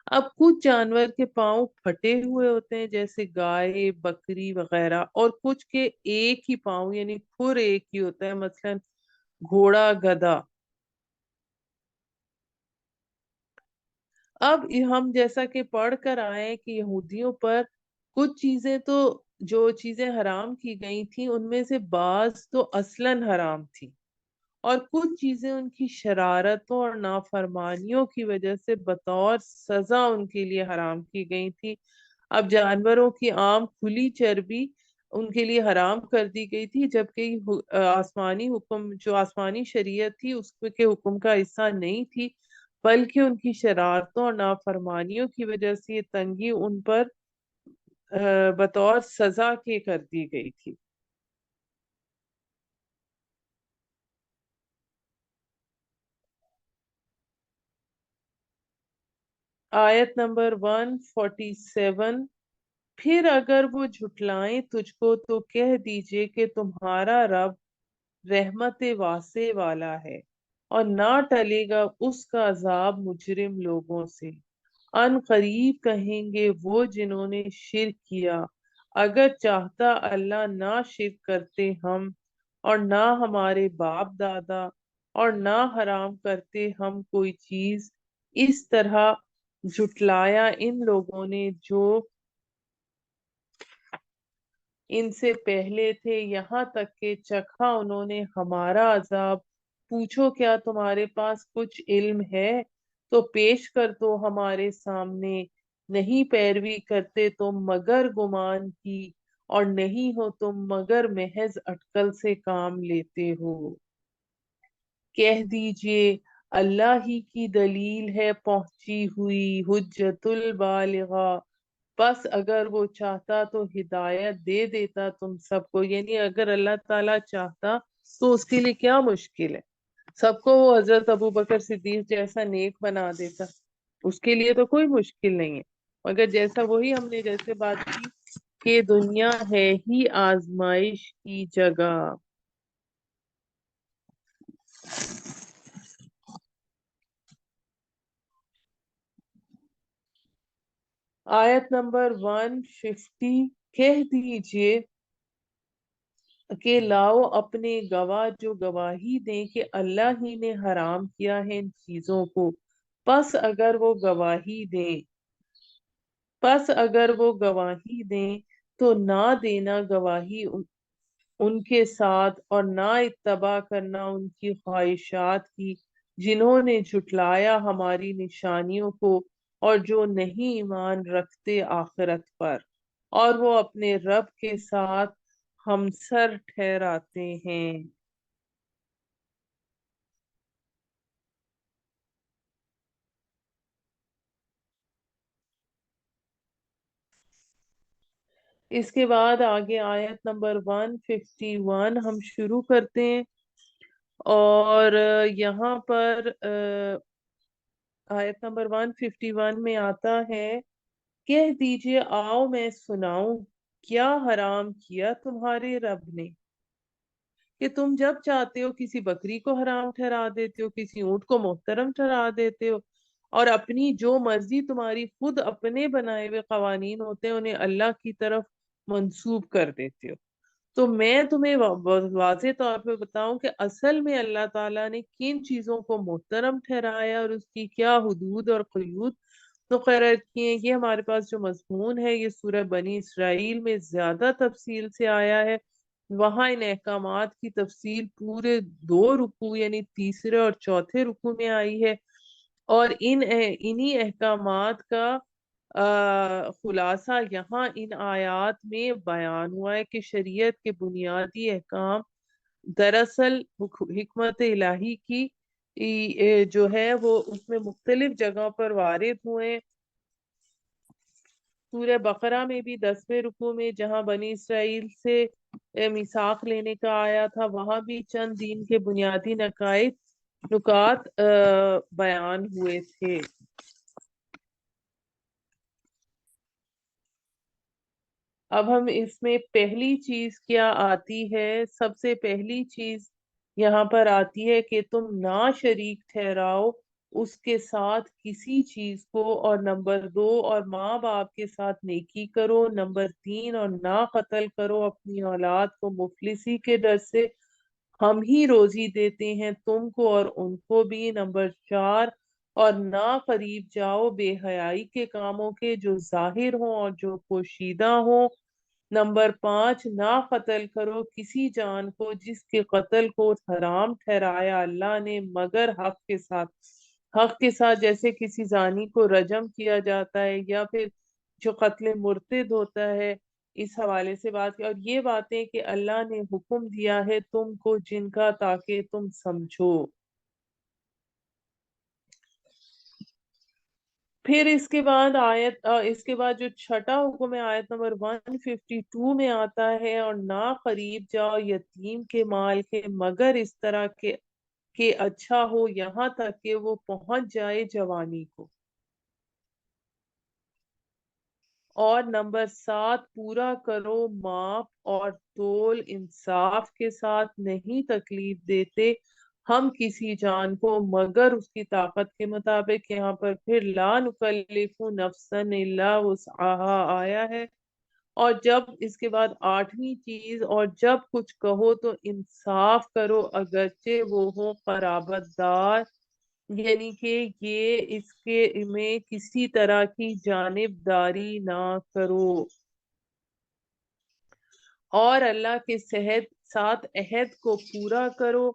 اب کچھ جانور کے پاؤں پھٹے ہوئے ہوتے ہیں جیسے گائے بکری وغیرہ، اور کچھ کے ایک ہی پاؤں یعنی کھر ایک ہی ہوتا ہے، مثلا گھوڑا گدھا۔ اب ہم جیسا کہ پڑھ کر آئے کہ یہودیوں پر کچھ چیزیں تو، جو چیزیں حرام کی گئی تھی ان میں سے بعض تو اصلاً حرام تھی، اور کچھ چیزیں ان کی شرارتوں اور نافرمانیوں کی وجہ سے بطور سزا ان کے لیے حرام کی گئی تھی۔ اب جانوروں کی عام کھلی چربی ان کے لیے حرام کر دی گئی تھی، جبکہ آسمانی حکم، جو آسمانی شریعت تھی اس کے حکم کا حصہ نہیں تھی، بلکہ ان کی شرارتوں اور نافرمانیوں کی وجہ سے یہ تنگی ان پر بطور سزا کے کر دی گئی تھی۔ آیت نمبر 147۔ پھر اگر وہ جھٹلائیں تجھ کو تو کہہ دیجئے کہ تمہارا رب رحمت واسع والا ہے، اور نہ ٹلے گا اس کا عذاب مجرم لوگوں سے۔ ان قریب کہیں گے وہ جنہوں نے شرک کیا، اگر چاہتا اللہ نہ شرک کرتے ہم اور نہ ہمارے باپ دادا، اور نہ حرام کرتے ہم کوئی چیز۔ اس طرح جھٹلایا ان لوگوں نے جو ان سے پہلے تھے، یہاں تک کہ چکھا انہوں نے ہمارا عذاب۔ پوچھو کیا تمہارے پاس کچھ علم ہے تو پیش کر دو ہمارے سامنے، نہیں پیروی کرتے تم مگر گمان کی، اور نہیں ہو تم مگر محض اٹکل سے کام لیتے ہو۔ کہہ دیجئے اللہ ہی کی دلیل ہے پہنچی ہوئی، حجت البالغہ، بس اگر وہ چاہتا تو ہدایت دے دیتا تم سب کو، یعنی اگر اللہ تعالیٰ چاہتا تو اس کے لیے کیا مشکل ہے، سب کو وہ حضرت ابو بکر صدیق جیسا نیک بنا دیتا، اس کے لیے تو کوئی مشکل نہیں ہے۔ مگر جیسا وہی ہم نے جیسے بات کی کہ دنیا ہے ہی آزمائش کی جگہ۔ آیت نمبر 150۔ کہہ دیجئے کہ لاؤ اپنے گواہ جو گواہی دیں کہ اللہ ہی نے حرام کیا ہے ان چیزوں کو، پس اگر وہ گواہی دیں تو نہ دینا گواہی ان کے ساتھ، اور نہ اتباع کرنا ان کی خواہشات کی، جنہوں نے جھٹلایا ہماری نشانیوں کو، اور جو نہیں ایمان رکھتے آخرت پر، اور وہ اپنے رب کے ساتھ ہمسر ٹھہراتے ہیں۔ اس کے بعد آگے آیت نمبر 151 ہم شروع کرتے ہیں، اور یہاں پر آیت نمبر 151 میں آتا ہے، کہہ دیجئے آؤ میں سناؤں، کیا حرام کیا تمہارے رب نے، کہ تم جب چاہتے ہو کسی بکری کو حرام ٹھہرا دیتے ہو، کسی اونٹ کو محترم ٹھہرا دیتے ہو، اور اپنی جو مرضی تمہاری خود اپنے بنائے ہوئے قوانین ہوتے ہیں انہیں اللہ کی طرف منسوب کر دیتے ہو۔ تو میں تمہیں واضح طور پہ بتاؤں کہ اصل میں اللہ تعالیٰ نے کن چیزوں کو محترم ٹھہرایا اور اس کی کیا حدود اور قیود مقرر کیے ہیں۔ یہ ہمارے پاس جو مضمون ہے یہ سورہ بنی اسرائیل میں زیادہ تفصیل سے آیا ہے، وہاں ان احکامات کی تفصیل پورے 2 رکوع یعنی تیسرے اور چوتھے رکوع میں آئی ہے، اور انہی احکامات کا خلاصہ یہاں ان آیات میں بیان ہوا ہے کہ شریعت کے بنیادی احکام دراصل حکمت الہی کی جو ہے وہ اس میں مختلف جگہوں پر وارد ہوئے ہیں۔ سورہ بقرہ میں بھی 10ویں رکوع میں جہاں بنی اسرائیل سے میثاق لینے کا آیا تھا، وہاں بھی چند دین کے بنیادی نکات بیان ہوئے تھے۔ اب ہم اس میں پہلی چیز کیا آتی ہے، سب سے پہلی چیز یہاں پر آتی ہے کہ تم نہ شریک ٹھہراؤ اس کے ساتھ کسی چیز کو، اور نمبر 2 اور ماں باپ کے ساتھ نیکی کرو، نمبر 3 اور نہ قتل کرو اپنی اولاد کو مفلسی کے ڈر سے، ہم ہی روزی دیتے ہیں تم کو اور ان کو بھی، نمبر 4 اور نہ قریب جاؤ بے حیائی کے کاموں کے جو ظاہر ہوں اور جو پوشیدہ ہوں، نمبر 5 نہ قتل کرو کسی جان کو جس کے قتل کو حرام ٹھہرایا اللہ نے مگر حق کے ساتھ، حق کے ساتھ جیسے کسی زانی کو رجم کیا جاتا ہے، یا پھر جو قتل مرتد ہوتا ہے، اس حوالے سے بات کی، اور یہ باتیں کہ اللہ نے حکم دیا ہے تم کو جن کا تاکہ تم سمجھو۔ پھر اس کے بعد جو چھٹا حکم ہے آیت نمبر 152 میں آتا ہے، اور نہ قریب جاؤ یتیم کے مال کے مگر اس طرح کہ اچھا ہو یہاں تک کہ وہ پہنچ جائے جوانی کو، اور نمبر 7 پورا کرو معاف اور تول انصاف کے ساتھ، نہیں تکلیف دیتے ہم کسی جان کو مگر اس کی طاقت کے مطابق، یہاں پر پھر لا نکلف نفسا الا وسعها آیا ہے، اور جب اس کے بعد 8ویں چیز، اور جب کچھ کہو تو انصاف کرو اگرچہ وہ ہو قرابت دار، یعنی کہ یہ اس کے میں کسی طرح کی جانبداری نہ کرو، اور اللہ کے ساتھ عہد کو پورا کرو۔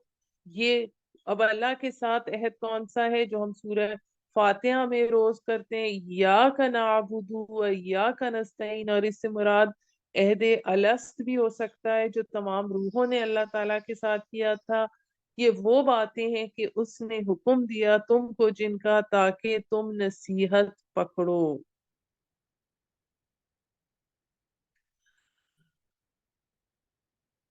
یہ اب اللہ کے ساتھ عہد کون سا ہے جو ہم سورہ فاتحہ میں روز کرتے ہیں، یا کا نعبد و یا کا نستعین، اور اس سے مراد عہد الست بھی ہو سکتا ہے جو تمام روحوں نے اللہ تعالیٰ کے ساتھ کیا تھا۔ یہ وہ باتیں ہیں کہ اس نے حکم دیا تم کو جن کا تاکہ تم نصیحت پکڑو،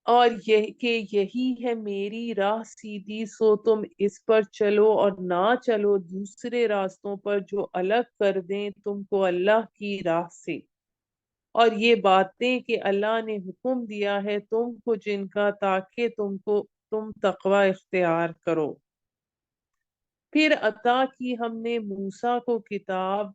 اور یہ کہ یہی ہے میری راہ سیدھی، سو تم اس پر چلو اور نہ چلو دوسرے راستوں پر جو الگ کر دیں تم کو اللہ کی راہ سے، اور یہ باتیں کہ اللہ نے حکم دیا ہے تم کو جن کا تاکہ تم تقوی اختیار کرو۔ پھر عطا کی ہم نے موسیٰ کو کتاب،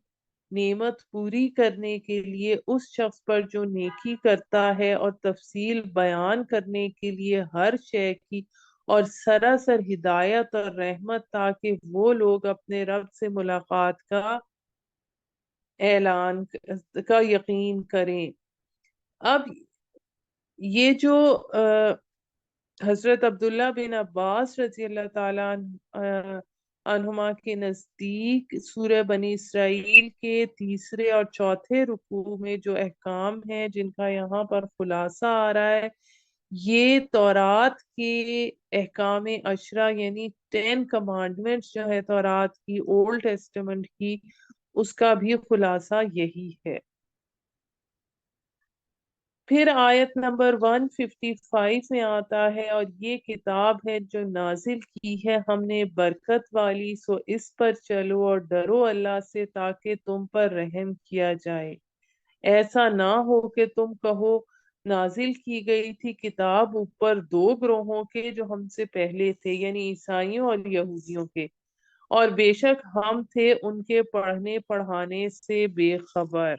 نعمت پوری کرنے کے لیے اس شخص پر جو نیکی کرتا ہے، اور تفصیل بیان کرنے کے لیے ہر شے کی، اور سراسر ہدایت اور رحمت تاکہ وہ لوگ اپنے رب سے ملاقات اعلان کا یقین کریں۔ اب یہ جو حضرت عبداللہ بن عباس رضی اللہ تعالیٰ عنہما کے نزدیک سورہ بنی اسرائیل کے تیسرے اور چوتھے رکوع میں جو احکام ہیں جن کا یہاں پر خلاصہ آ رہا ہے، یہ تورات کے احکام عشرہ یعنی 10 کمانڈمنٹس جو ہے تورات کی، اولڈ ٹیسٹمنٹ کی، اس کا بھی خلاصہ یہی ہے۔ پھر آیت نمبر 155 میں آتا ہے، اور یہ کتاب ہے جو نازل کی ہے ہم نے برکت والی، سو اس پر چلو اور ڈرو اللہ سے تاکہ تم پر رحم کیا جائے۔ ایسا نہ ہو کہ تم کہو نازل کی گئی تھی کتاب اوپر دو گروہوں کے جو ہم سے پہلے تھے، یعنی عیسائیوں اور یہودیوں کے، اور بے شک ہم تھے ان کے پڑھنے پڑھانے سے بے خبر۔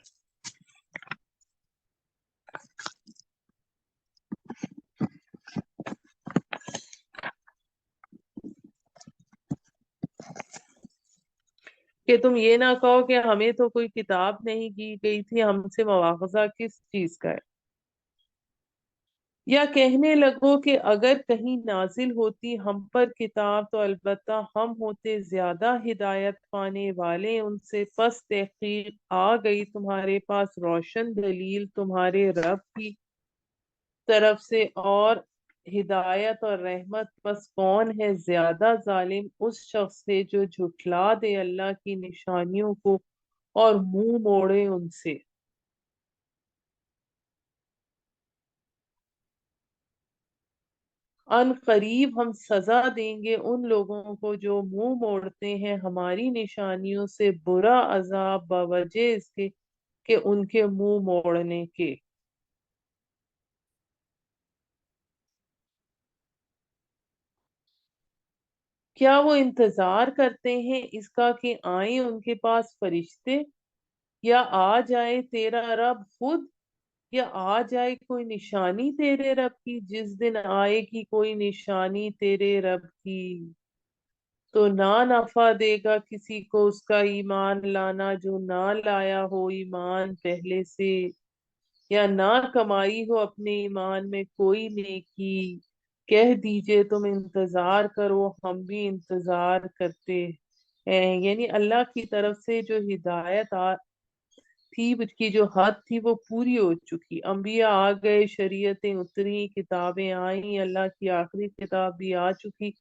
کہ تم یہ نہ کہو کہ ہمیں تو کوئی کتاب نہیں کی گئی تھی، ہم سے مواخذہ کس چیز کا ہے؟ یا کہنے لگو کہ اگر کہیں نازل ہوتی ہم پر کتاب تو البتہ ہم ہوتے زیادہ ہدایت پانے والے ان سے، پس تحقیق آ گئی تمہارے پاس روشن دلیل تمہارے رب کی طرف سے اور ہدایت اور رحمت، پس کون ہے زیادہ ظالم اس شخص سے جو جھٹلا دے اللہ کی نشانیوں کو اور منہ موڑے ان سے۔ ان قریب ہم سزا دیں گے ان لوگوں کو جو منہ موڑتے ہیں ہماری نشانیوں سے، برا عذاب بوجہ اس کے کہ ان کے منہ موڑنے کے۔ کیا وہ انتظار کرتے ہیں اس کا کہ آئیں ان کے پاس فرشتے، یا آ جائے تیرا رب خود، یا آ جائے کوئی نشانی تیرے رب کی؟ جس دن آئے گی کوئی نشانی تیرے رب کی تو نہ نفع دے گا کسی کو اس کا ایمان لانا جو نہ لایا ہو ایمان پہلے سے، یا نہ کمائی ہو اپنے ایمان میں کوئی نیکی۔ کہہ دیجئے تم انتظار کرو ہم بھی انتظار کرتے ہیں، یعنی اللہ کی طرف سے جو ہدایت تھی، اس کی جو حد تھی وہ پوری ہو چکی، انبیاء آ گئے، شریعتیں اتری، کتابیں آئیں، اللہ کی آخری کتاب بھی آ چکی،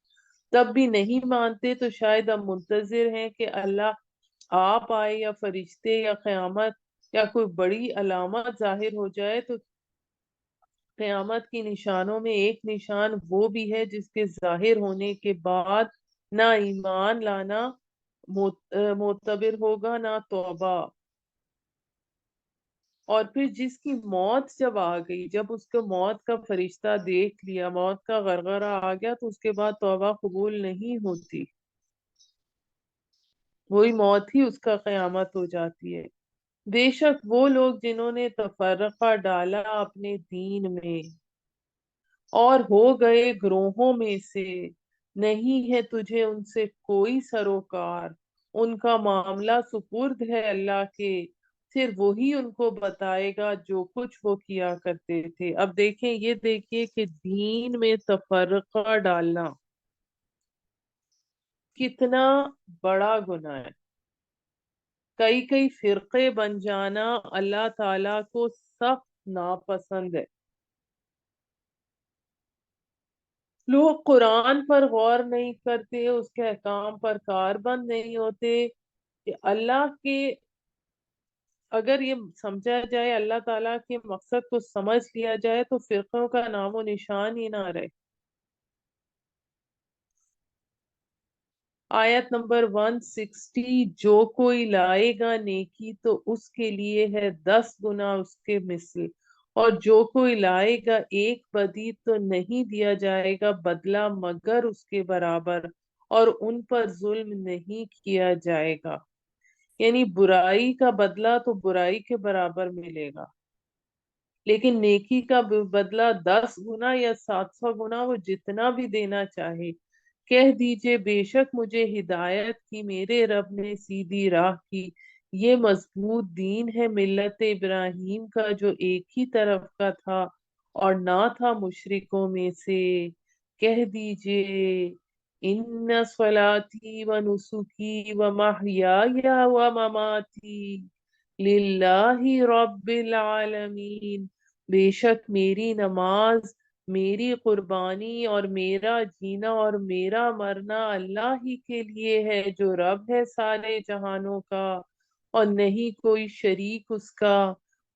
تب بھی نہیں مانتے، تو شاید اب منتظر ہیں کہ اللہ آپ آئے یا فرشتے یا قیامت یا کوئی بڑی علامت ظاہر ہو جائے۔ تو قیامت کی نشانوں میں ایک نشان وہ بھی ہے جس کے ظاہر ہونے کے بعد نہ ایمان لانا معتبر ہوگا نہ توبہ۔ اور پھر جس کی موت جب آ گئی، جب اس کو موت کا فرشتہ دیکھ لیا، موت کا غرغرہ آ گیا، تو اس کے بعد توبہ قبول نہیں ہوتی، وہی موت ہی اس کا قیامت ہو جاتی ہے۔ بے شک وہ لوگ جنہوں نے تفرقہ ڈالا اپنے دین میں اور ہو گئے گروہوں میں سے، نہیں ہے تجھے ان سے کوئی سروکار، ان کا معاملہ سپرد ہے اللہ کے، پھر وہی ان کو بتائے گا جو کچھ وہ کیا کرتے تھے۔ اب دیکھیں، یہ دیکھیے کہ دین میں تفرقہ ڈالنا کتنا بڑا گناہ ہے۔ کئی کئی فرقے بن جانا اللہ تعالیٰ کو سخت ناپسند ہے۔ لوگ قرآن پر غور نہیں کرتے، اس کے احکام پر کاربند نہیں ہوتے کہ اللہ کے، اگر یہ سمجھا جائے، اللہ تعالیٰ کے مقصد کو سمجھ لیا جائے تو فرقوں کا نام و نشان ہی نہ رہے۔ آیت نمبر 160، جو کوئی لائے گا نیکی تو اس کے لیے ہے 10 گنا اس کے مثل، اور جو کوئی لائے گا ایک بدی تو نہیں دیا جائے گا بدلہ مگر اس کے برابر، اور ان پر ظلم نہیں کیا جائے گا، یعنی برائی کا بدلہ تو برائی کے برابر ملے گا، لیکن نیکی کا بدلہ 10 گنا یا 700 گنا، وہ جتنا بھی دینا چاہے۔ کہہ دیجئے بے شک مجھے ہدایت کی میرے رب نے سیدھی راہ کی، یہ مضبوط دین ہے ملت ابراہیم کا جو ایک ہی طرف کا تھا اور نہ تھا مشرکوں میں سے۔ کہہ دیجئے ان صلاتی و نسکی و محیای و مماتی للہ رب العالمین، بے شک میری نماز، میری قربانی اور میرا جینا اور میرا مرنا اللہ ہی کے لیے ہے جو رب ہے سارے جہانوں کا، اور نہیں کوئی شریک اس کا،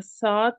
7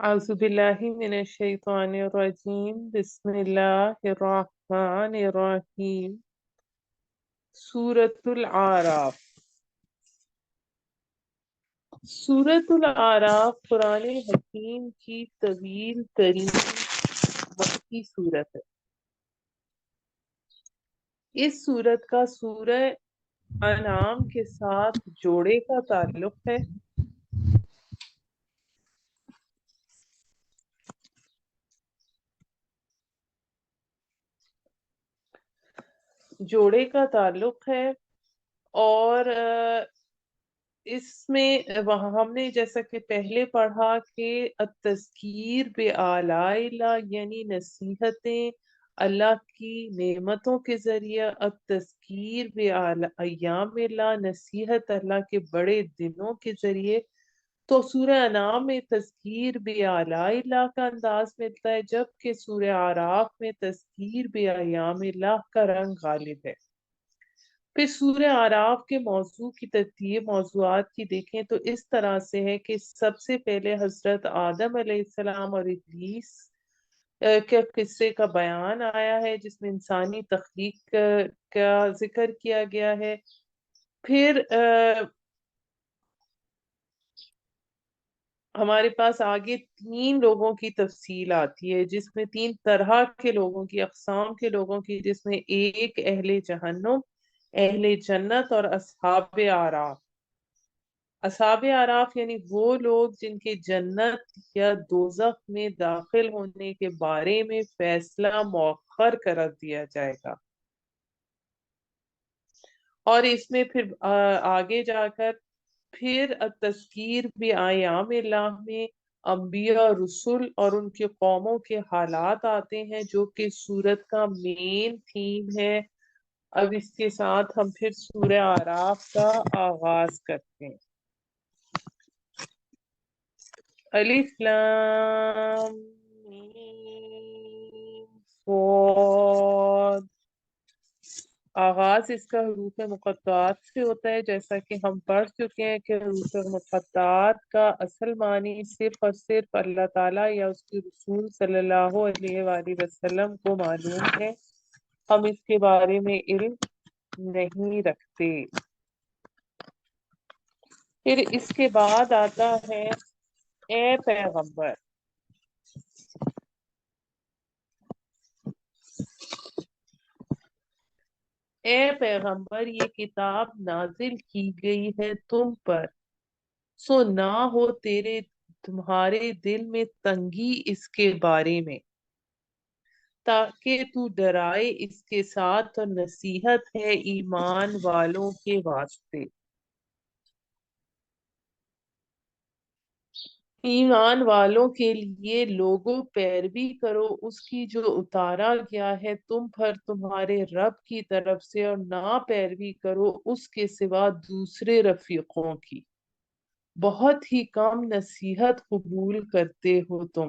أعوذ بالله من الشيطان الرجيم بسم الله الرحمن الرحيم سورة الأعراف سورة الأعراف قرآن حکیم کی طویل ترین مکی سورت ہے۔ اس سورت کا سورہ انعام کے ساتھ جوڑے کا تعلق ہے۔ جوڑے کا تعلق ہے اور اس میں ہم نے جیسا کہ پہلے پڑھا کہ التذکیر بآلاء اللہ یعنی نصیحتیں اللہ کی نعمتوں کے ذریعے، التذکیر بایام اللہ نصیحت اللہ کے بڑے دنوں کے ذریعے۔ تو سورہ انعام میں تذکیر بآلاء اللہ کا انداز ملتا ہے، جبکہ سورہ اعراف میں تذکیر بایام اللہ کا رنگ غالب ہے۔ پھر سورہ اعراف کے موضوع کی ترتیب موضوعات کی دیکھیں تو اس طرح سے ہے کہ سب سے پہلے حضرت آدم علیہ السلام اور ابلیس کے قصے کا بیان آیا ہے، جس میں انسانی تخلیق کا ذکر کیا گیا ہے۔ پھر ہمارے پاس آگے 3 لوگوں کی تفصیل آتی ہے، جس میں 3 طرح کے لوگوں کی، اقسام کے لوگوں کی، جس میں ایک اہل جہنم، اہل جنت اور اصحاب اعراف۔ اصحاب اعراف یعنی وہ لوگ جن کے جنت یا دوزخ میں داخل ہونے کے بارے میں فیصلہ مؤخر کر دیا جائے گا۔ اور اس میں پھر آگے جا کر پھر تذکیر بایام اللہ میں انبیاء رسول اور ان کے قوموں کے حالات آتے ہیں، جو کہ سورت کا مین تھیم ہے۔ اب اس کے ساتھ ہم پھر سورہ اعراف کا آغاز کرتے ہیں۔ الف لام میم صاد۔ آغاز اس کا حروف مقطعات سے ہوتا ہے، جیسا کہ ہم پڑھ چکے ہیں کہ حروف مقطعات کا اصل معنی صرف اور صرف اللہ تعالیٰ یا اس کے رسول صلی اللہ علیہ وآلہ وسلم کو معلوم ہے، ہم اس کے بارے میں علم نہیں رکھتے۔ پھر اس کے بعد آتا ہے اے پیغمبر۔ اے پیغمبر، یہ کتاب نازل کی گئی ہے تم پر، سو نہ ہو تمہارے دل میں تنگی اس کے بارے میں، تاکہ تو ڈرائے اس کے ساتھ، اور نصیحت ہے ایمان والوں کے واسطے۔ ایمان والوں کے لیے لوگوں پیروی کرو اس کی جو اتارا گیا ہے تم پر تمہارے رب کی طرف سے، اور نہ پیروی کرو اس کے سوا دوسرے رفیقوں کی، بہت ہی کم نصیحت قبول کرتے ہو تم۔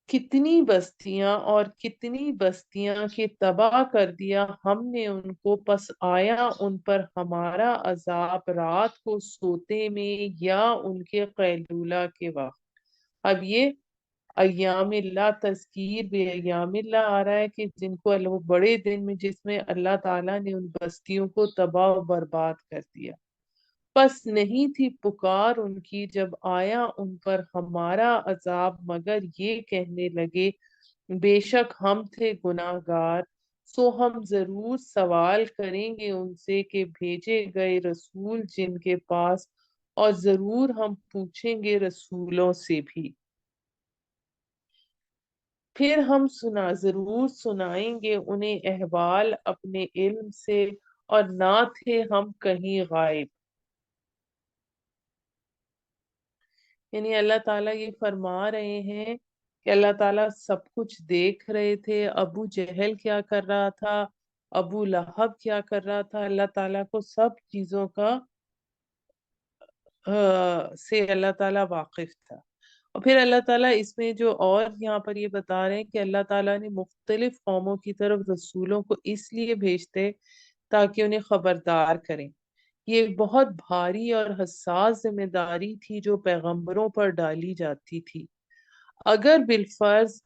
کتنی بستیاں اور کتنی بستیاں کے تباہ کر دیا ہم نے ان کو، پس آیا ان پر ہمارا عذاب رات کو سوتے میں یا ان کے قیلولہ کے وقت۔ اب یہ ایام اللہ، تذکیر بے ایام اللہ آ رہا ہے کہ جن کو وہ بڑے دن میں جس میں اللہ تعالیٰ نے ان بستیوں کو تباہ و برباد کر دیا، پس نہیں تھی پکار ان کی جب آیا ان پر ہمارا عذاب، مگر یہ کہنے لگے بے شک ہم تھے گناہ گار، سو ہم ضرور سوال کریں گے ان سے کہ بھیجے گئے رسول جن کے پاس، اور ضرور ہم پوچھیں گے رسولوں سے بھی، پھر ہم ضرور سنائیں گے انہیں احوال اپنے علم سے، اور نہ تھے ہم کہیں غائب۔ یعنی اللہ تعالیٰ یہ فرما رہے ہیں کہ اللہ تعالیٰ سب کچھ دیکھ رہے تھے، ابو جہل کیا کر رہا تھا، ابو لہب کیا کر رہا تھا، اللہ تعالیٰ کو سب چیزوں کا سے اللہ تعالیٰ واقف تھا۔ اور پھر اللہ تعالیٰ اس میں جو اور یہاں پر یہ بتا رہے ہیں کہ اللہ تعالیٰ نے مختلف قوموں کی طرف رسولوں کو اس لیے بھیجتے تاکہ انہیں خبردار کریں۔ یہ ایک بہت بھاری اور حساس ذمہ داری تھی جو پیغمبروں پر ڈالی جاتی تھی۔ اگر بالفرض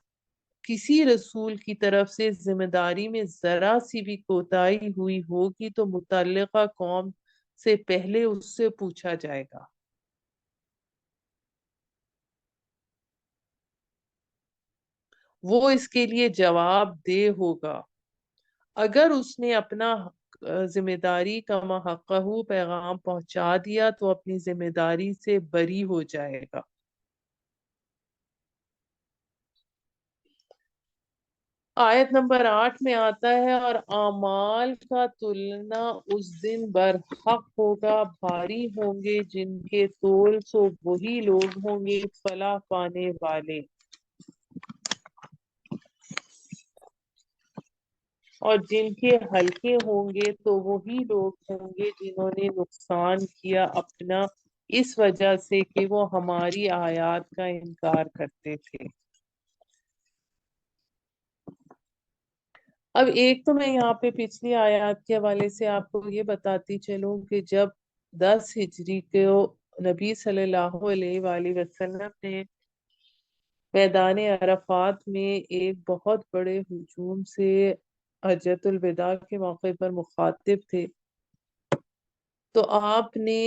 کسی رسول کی طرف سے ذمہ داری میں ذرا سی بھی کوتاہی ہوئی ہوگی تو متعلقہ قوم سے پہلے اس سے پوچھا جائے گا۔ وہ اس کے لیے جواب دہ ہوگا۔ اگر اس نے اپنا ذمہ داری کما حقہ پیغام پہنچا دیا تو اپنی ذمہ داری سے بری ہو جائے گا۔ آیت نمبر 8 میں آتا ہے، اور اعمال کا تلنا اس دن برحق ہوگا، بھاری ہوں گے جن کے تول سو وہی لوگ ہوں گے فلاح پانے والے، اور جن کے ہلکے ہوں گے تو وہی لوگ ہوں گے جنہوں نے نقصان کیا اپنا اس وجہ سے کہ وہ ہماری آیات کا انکار کرتے تھے۔ اب ایک تو میں یہاں پہ پچھلی آیات کے حوالے سے آپ کو یہ بتاتی چلوں کہ جب 10 ہجری کو نبی صلی اللہ علیہ وآلہ وسلم نے میدان عرفات میں ایک بہت بڑے ہجوم سے حجۃ الوداع کے موقع پر مخاطب تھے، تو آپ نے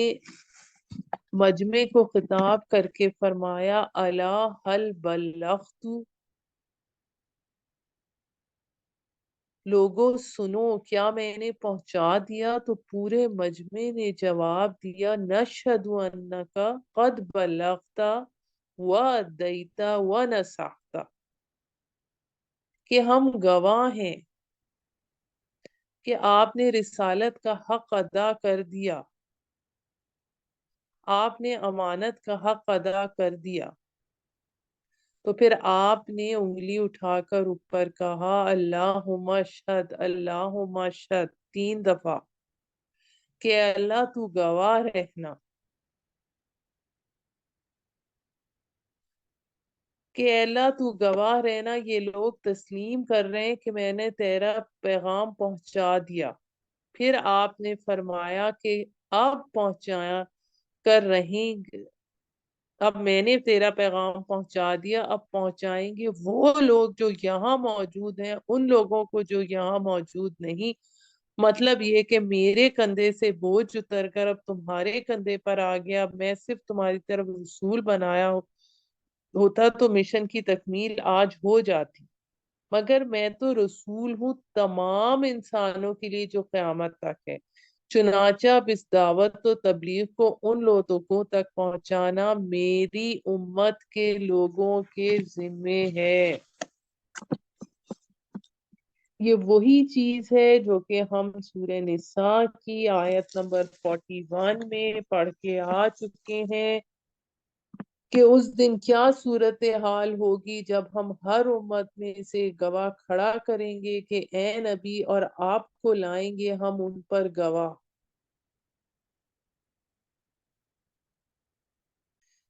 مجمع کو خطاب کر کے فرمایا الا هل بلغت، لوگوں سنو کیا میں نے پہنچا دیا؟ تو پورے مجمع نے جواب دیا نشہد انک قد بلغت وادیت ونصحت، کہ ہم گواہ ہیں کہ آپ نے رسالت کا حق ادا کر دیا، آپ نے امانت کا حق ادا کر دیا۔ تو پھر آپ نے انگلی اٹھا کر اوپر کہا اللہم اشہد اللہم اشہد 3 دفعہ، کہ اللہ تو گواہ رہنا، کہ اللہ تو گواہ رہنا، یہ لوگ تسلیم کر رہے ہیں کہ میں نے تیرا پیغام پہنچا دیا۔ پھر آپ نے فرمایا کہ اب پہنچایا کر رہیں گے، اب میں نے تیرا پیغام پہنچا دیا، اب پہنچائیں گے وہ لوگ جو یہاں موجود ہیں ان لوگوں کو جو یہاں موجود نہیں۔ مطلب یہ کہ میرے کندھے سے بوجھ اتر کر اب تمہارے کندھے پر آ گیا، اب میں صرف تمہاری طرف رسول بنایا ہوتا تو مشن کی تکمیل آج ہو جاتی، مگر میں تو رسول ہوں تمام انسانوں کے لیے جو قیامت تک ہے۔ چنانچہ اب اس دعوت و تبلیغ کو ان لوگوں تک پہنچانا میری امت کے لوگوں کے ذمے ہے۔ یہ وہی چیز ہے جو کہ ہم سورہ نساء کی آیت نمبر 41 میں پڑھ کے آ چکے ہیں کہ اس دن کیا صورتحال ہوگی جب ہم ہر امت میں سے گواہ کھڑا کریں گے کہ اے نبی، اور آپ کو لائیں گے ہم ان پر گواہ۔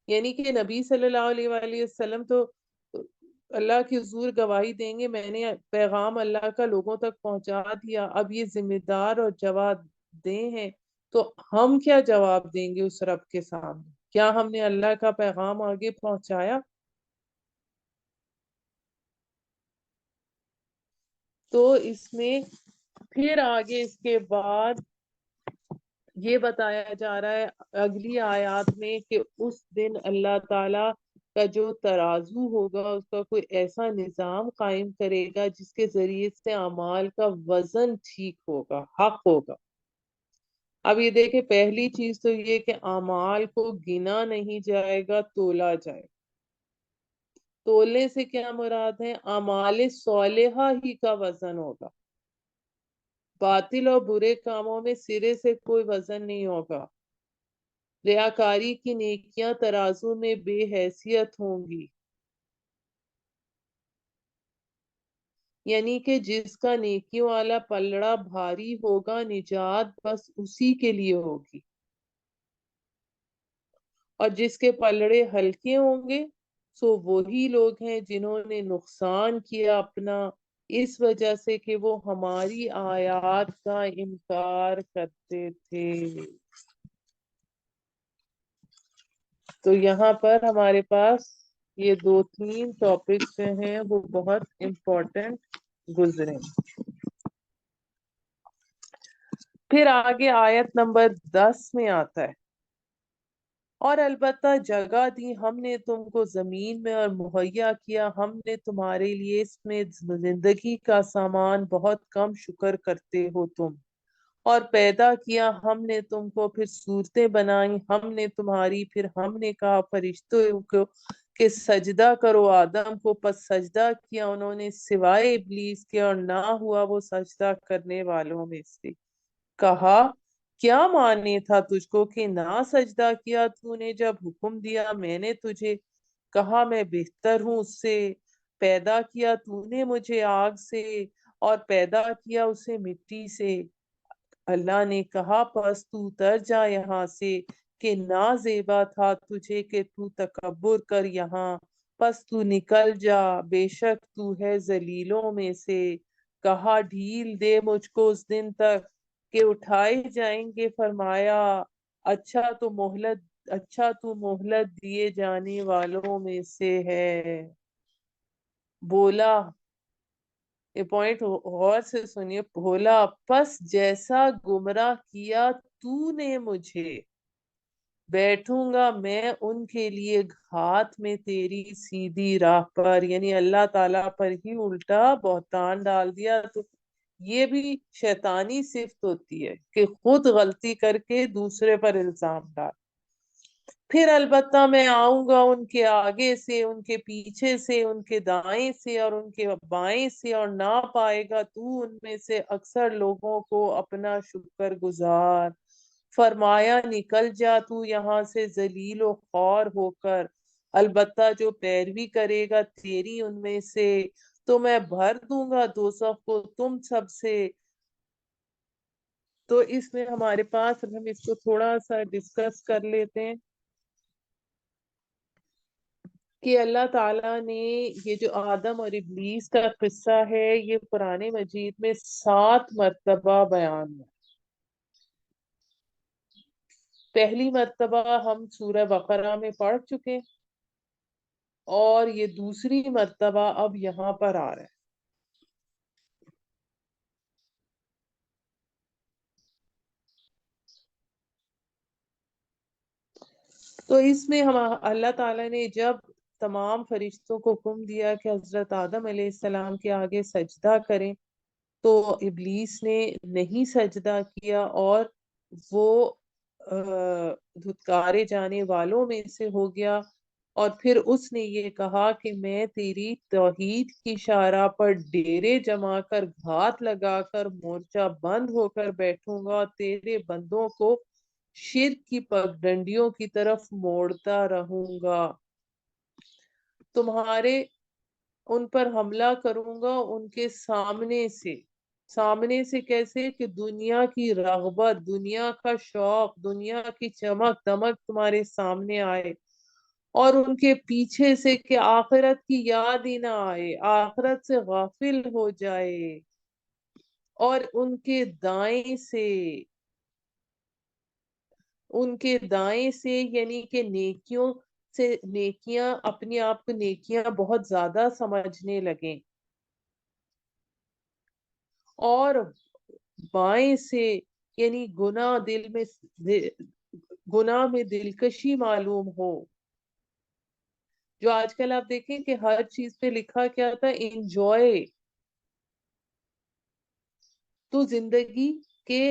یعنی کہ نبی صلی اللہ علیہ وآلہ وسلم تو اللہ کی حضور گواہی دیں گے میں نے پیغام اللہ کا لوگوں تک پہنچا دیا، اب یہ ذمہ دار اور جواب دیں ہیں، تو ہم کیا جواب دیں گے اس رب کے سامنے؟ کیا ہم نے اللہ کا پیغام آگے پہنچایا؟ تو اس میں پھر آگے اس کے بعد یہ بتایا جا رہا ہے اگلی آیات میں کہ اس دن اللہ تعالی کا جو ترازو ہوگا اس کا کوئی ایسا نظام قائم کرے گا جس کے ذریعے سے اعمال کا وزن ٹھیک ہوگا، حق ہوگا۔ اب یہ دیکھیں پہلی چیز تو یہ کہ اعمال کو گنا نہیں جائے گا، تولا جائے گا۔ تولنے سے کیا مراد ہے؟ اعمال صالحہ ہی کا وزن ہوگا، باطل اور برے کاموں میں سرے سے کوئی وزن نہیں ہوگا۔ ریاکاری کی نیکیاں ترازو میں بے حیثیت ہوں گی، یعنی کہ جس کا نیکیوں والا پلڑا بھاری ہوگا نجات بس اسی کے لیے ہوگی، اور جس کے پلڑے ہلکے ہوں گے سو وہی لوگ ہیں جنہوں نے نقصان کیا اپنا اس وجہ سے کہ وہ ہماری آیات کا انکار کرتے تھے. تو یہاں پر ہمارے پاس یہ 2-3 ٹاپکس ہیں وہ بہت امپورٹنٹ گزرے. پھر آگے آیت نمبر 10 میں آتا ہے، اور البتہ جگہ دی ہم نے تم کو زمین میں اور مہیا کیا ہم نے تمہارے لیے اس میں زندگی کا سامان بہت کم، شکر کرتے ہو تم. اور پیدا کیا ہم نے تم کو، پھر صورتیں بنائی ہم نے تمہاری، پھر ہم نے کہا فرشتوں کو کہ سجدہ کرو آدم کو، پس سجدہ کیا انہوں نے سوائے ابلیس کے، اور نہ ہوا وہ سجدہ کرنے والوں میں سے. کہا کیا مانے تھا تجھ کو کہ نہ سجدہ کیا تو نے جب حکم دیا میں نے تجھے. کہا میں بہتر ہوں اس سے، پیدا کیا تو نے مجھے آگ سے اور پیدا کیا اسے مٹی سے. اللہ نے کہا پس تو اتر جا یہاں سے، کہ نہ زیبا تھا تجھے کہ تو تکبر کر یہاں، پس تو نکل جا بے شک تو ہے ذلیلوں میں سے. کہا ڈھیل دے مجھ کو اس دن تک کہ اٹھائے جائیں گے. فرمایا اچھا تو مہلت دیے جانے والوں میں سے ہے. بولا، یہ پوائنٹ غور سے سنیے، بولا پس جیسا گمراہ کیا تو نے مجھے، بیٹھوں گا میں ان کے لیے گھات میں تیری سیدھی راہ پر. یعنی اللہ تعالیٰ پر ہی الٹا بہتان ڈال دیا. تو یہ بھی شیطانی صفت ہوتی ہے کہ خود غلطی کر کے دوسرے پر الزام ڈال. پھر البتہ میں آؤں گا ان کے آگے سے، ان کے پیچھے سے، ان کے دائیں سے اور ان کے بائیں سے، اور نہ پائے گا تو ان میں سے اکثر لوگوں کو اپنا شکر گزار. فرمایا نکل جا تو یہاں سے ذلیل و خوار ہو کر، البتہ جو پیروی کرے گا تیری ان میں سے تو میں بھر دوں گا دوزخ کو تم سب سے. تو اس میں ہمارے پاس، ہم اس کو تھوڑا سا ڈسکس کر لیتے ہیں کہ اللہ تعالیٰ نے یہ جو آدم اور ابلیس کا قصہ ہے یہ قرآن مجید میں 7 مرتبہ بیان ہے. پہلی مرتبہ ہم سورہ بقرہ میں پڑھ چکے، اور یہ دوسری مرتبہ اب یہاں پر آ رہا ہے. تو اس میں ہم اللہ تعالیٰ نے جب تمام فرشتوں کو حکم دیا کہ حضرت آدم علیہ السلام کے آگے سجدہ کریں، تو ابلیس نے نہیں سجدہ کیا اور وہ دھتکارے جانے والوں میں سے ہو گیا. اور پھر اس نے یہ کہا کہ میں تیری توحید کی شارع پر ڈیرے جما کر گھات لگا کر مورچہ بند ہو کر بیٹھوں گا، اور تیرے بندوں کو شرک کی پگڈنڈیوں کی طرف موڑتا رہوں گا. تمہارے ان پر حملہ کروں گا ان کے سامنے سے. سامنے سے کیسے؟ کہ دنیا کی رغبت، دنیا کا شوق، دنیا کی چمک دمک تمہارے سامنے آئے، اور ان کے پیچھے سے کہ آخرت کی یاد ہی نہ آئے، آخرت سے غافل ہو جائے. اور ان کے دائیں سے یعنی کہ نیکیوں سے، نیکیاں اپنی آپ کو نیکیاں بہت زیادہ سمجھنے لگیں، اور بائیں سے یعنی گناہ میں دلکشی معلوم ہو. جو آج کل آپ دیکھیں کہ ہر چیز پہ لکھا کیا تھا، انجوائے. تو زندگی کے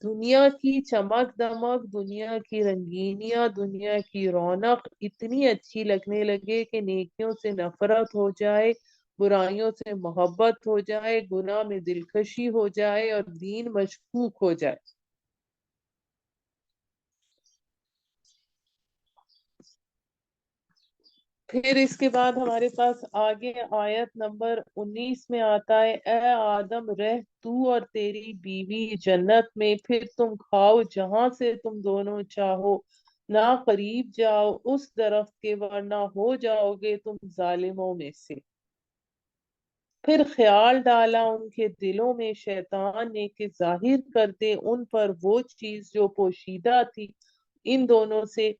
دنیا کی چمک دمک، دنیا کی رنگینیاں، دنیا کی رونق اتنی اچھی لگنے لگے کہ نیکیوں سے نفرت ہو جائے، برائیوں سے محبت ہو جائے، گناہ میں دلکشی ہو جائے، اور دین مشکوک ہو جائے. پھر اس کے بعد ہمارے پاس آگے آیت نمبر 19 میں آتا ہے، اے آدم رہ تو اور تیری بیوی جنت میں، پھر تم کھاؤ جہاں سے تم دونوں چاہو، نہ قریب جاؤ اس درخت کے ورنہ ہو جاؤ گے تم ظالموں میں سے. پھر خیال ڈالا ان کے دلوں میں شیطان نے کہ ظاہر کر دے ان پر وہ چیز جو پوشیدہ تھی ان دونوں سے،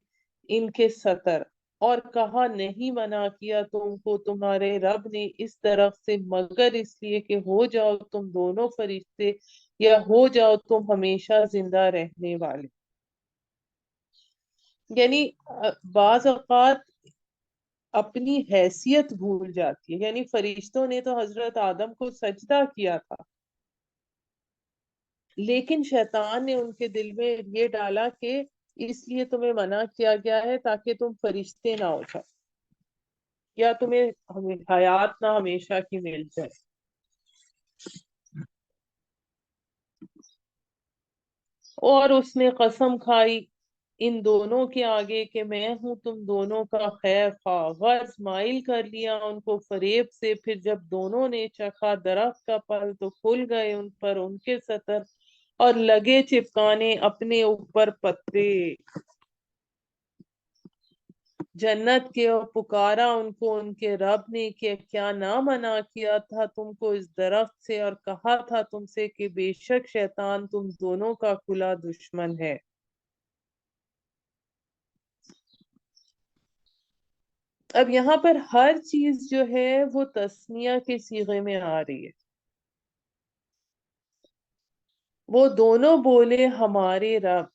ان کے ستر، اور کہا نہیں منع کیا تم کو تمہارے رب نے اس درخت سے مگر اس لیے کہ ہو جاؤ تم دونوں فرشتے یا ہو جاؤ تم ہمیشہ زندہ رہنے والے۔ یعنی بعض اوقات اپنی حیثیت بھول جاتی ہے، یعنی فرشتوں نے تو حضرت آدم کو سجدہ کیا تھا، لیکن شیطان نے ان کے دل میں یہ ڈالا کہ اس لیے تمہیں منع کیا گیا ہے تاکہ تم فرشتے نہ ہو جاؤ یا تمہیں حیات نہ ہمیشہ کی مل جائے۔ اور اس نے قسم کھائی ان دونوں کے آگے کہ میں ہوں تم دونوں کا خیر خواہ، غرض مائل کر لیا ان کو فریب سے۔ پھر جب دونوں نے چکھا درخت کا پھل تو کھل گئے ان پر ان کے ستر اور لگے چپکانے اپنے اوپر پتے جنت کے، اور پکارا ان کو ان کے رب نے کہ کیا نہ منع کیا تھا تم کو اس درخت سے اور کہا تھا تم سے کہ بے شک شیطان تم دونوں کا کھلا دشمن ہے۔ اب یہاں پر ہر چیز جو ہے وہ تسنیہ کے صیغے میں آ رہی ہے۔ وہ دونوں بولے ہمارے رب،